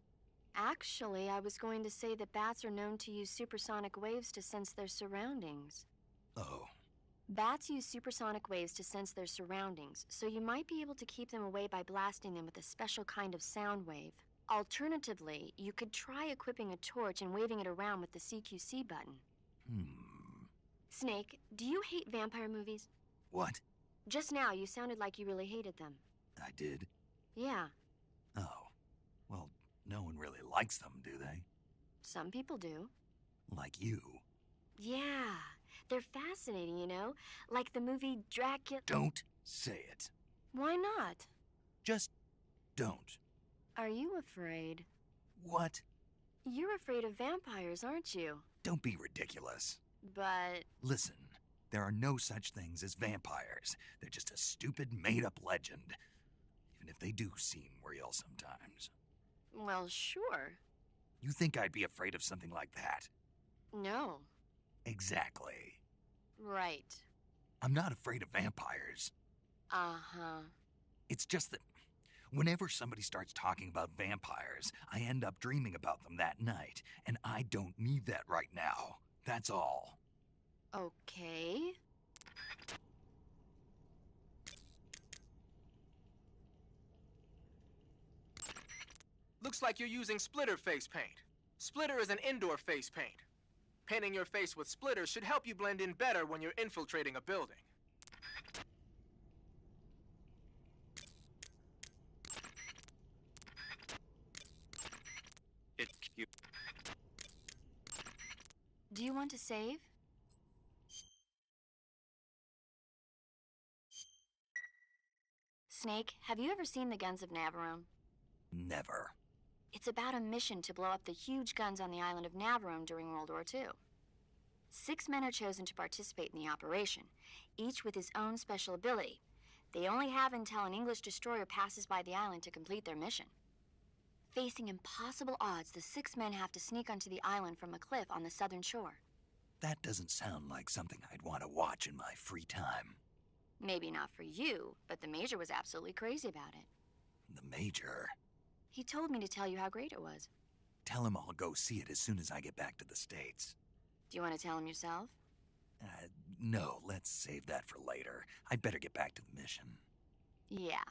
Actually, I was going to say that bats are known to use supersonic waves to sense their surroundings. Oh. Bats use supersonic waves to sense their surroundings, so you might be able to keep them away by blasting them with a special kind of sound wave. Alternatively, you could try equipping a torch and waving it around with the CQC button. Snake, do you hate vampire movies? What? Just now, you sounded like you really hated them. I did? Yeah. Oh. Well, no one really likes them, do they? Some people do. Like you. Yeah, they're fascinating, you know? Like the movie Dracula. Don't say it. Why not? Just don't. Are you afraid? What? You're afraid of vampires, aren't you? Don't be ridiculous. But... Listen, there are no such things as vampires. They're just a stupid, made-up legend. Even if they do seem real sometimes. well, sure. You think I'd be afraid of something like that? No. Exactly. Right. I'm not afraid of vampires. Uh-huh. It's just that whenever somebody starts talking about vampires, I end up dreaming about them that night, and I don't need that right now. That's all. Okay. Looks like you're using splitter face paint. Splitter is an indoor face paint. Painting your face with splitter should help you blend in better when you're infiltrating a building. It's cute. Do you want to save? Snake, have you ever seen The Guns of Navarone? Never. It's about a mission to blow up the huge guns on the island of Navarone during World War II. 6 men are chosen to participate in the operation, each with his own special ability. They only have until an English destroyer passes by the island to complete their mission. Facing impossible odds, the 6 men have to sneak onto the island from a cliff on the southern shore. That doesn't sound like something I'd want to watch in my free time. Maybe not for you, but the Major was absolutely crazy about it. The Major? He told me to tell you how great it was. Tell him I'll go see it as soon as I get back to the States. Do you want to tell him yourself? No, let's save that for later. I'd better get back to the mission. Yeah.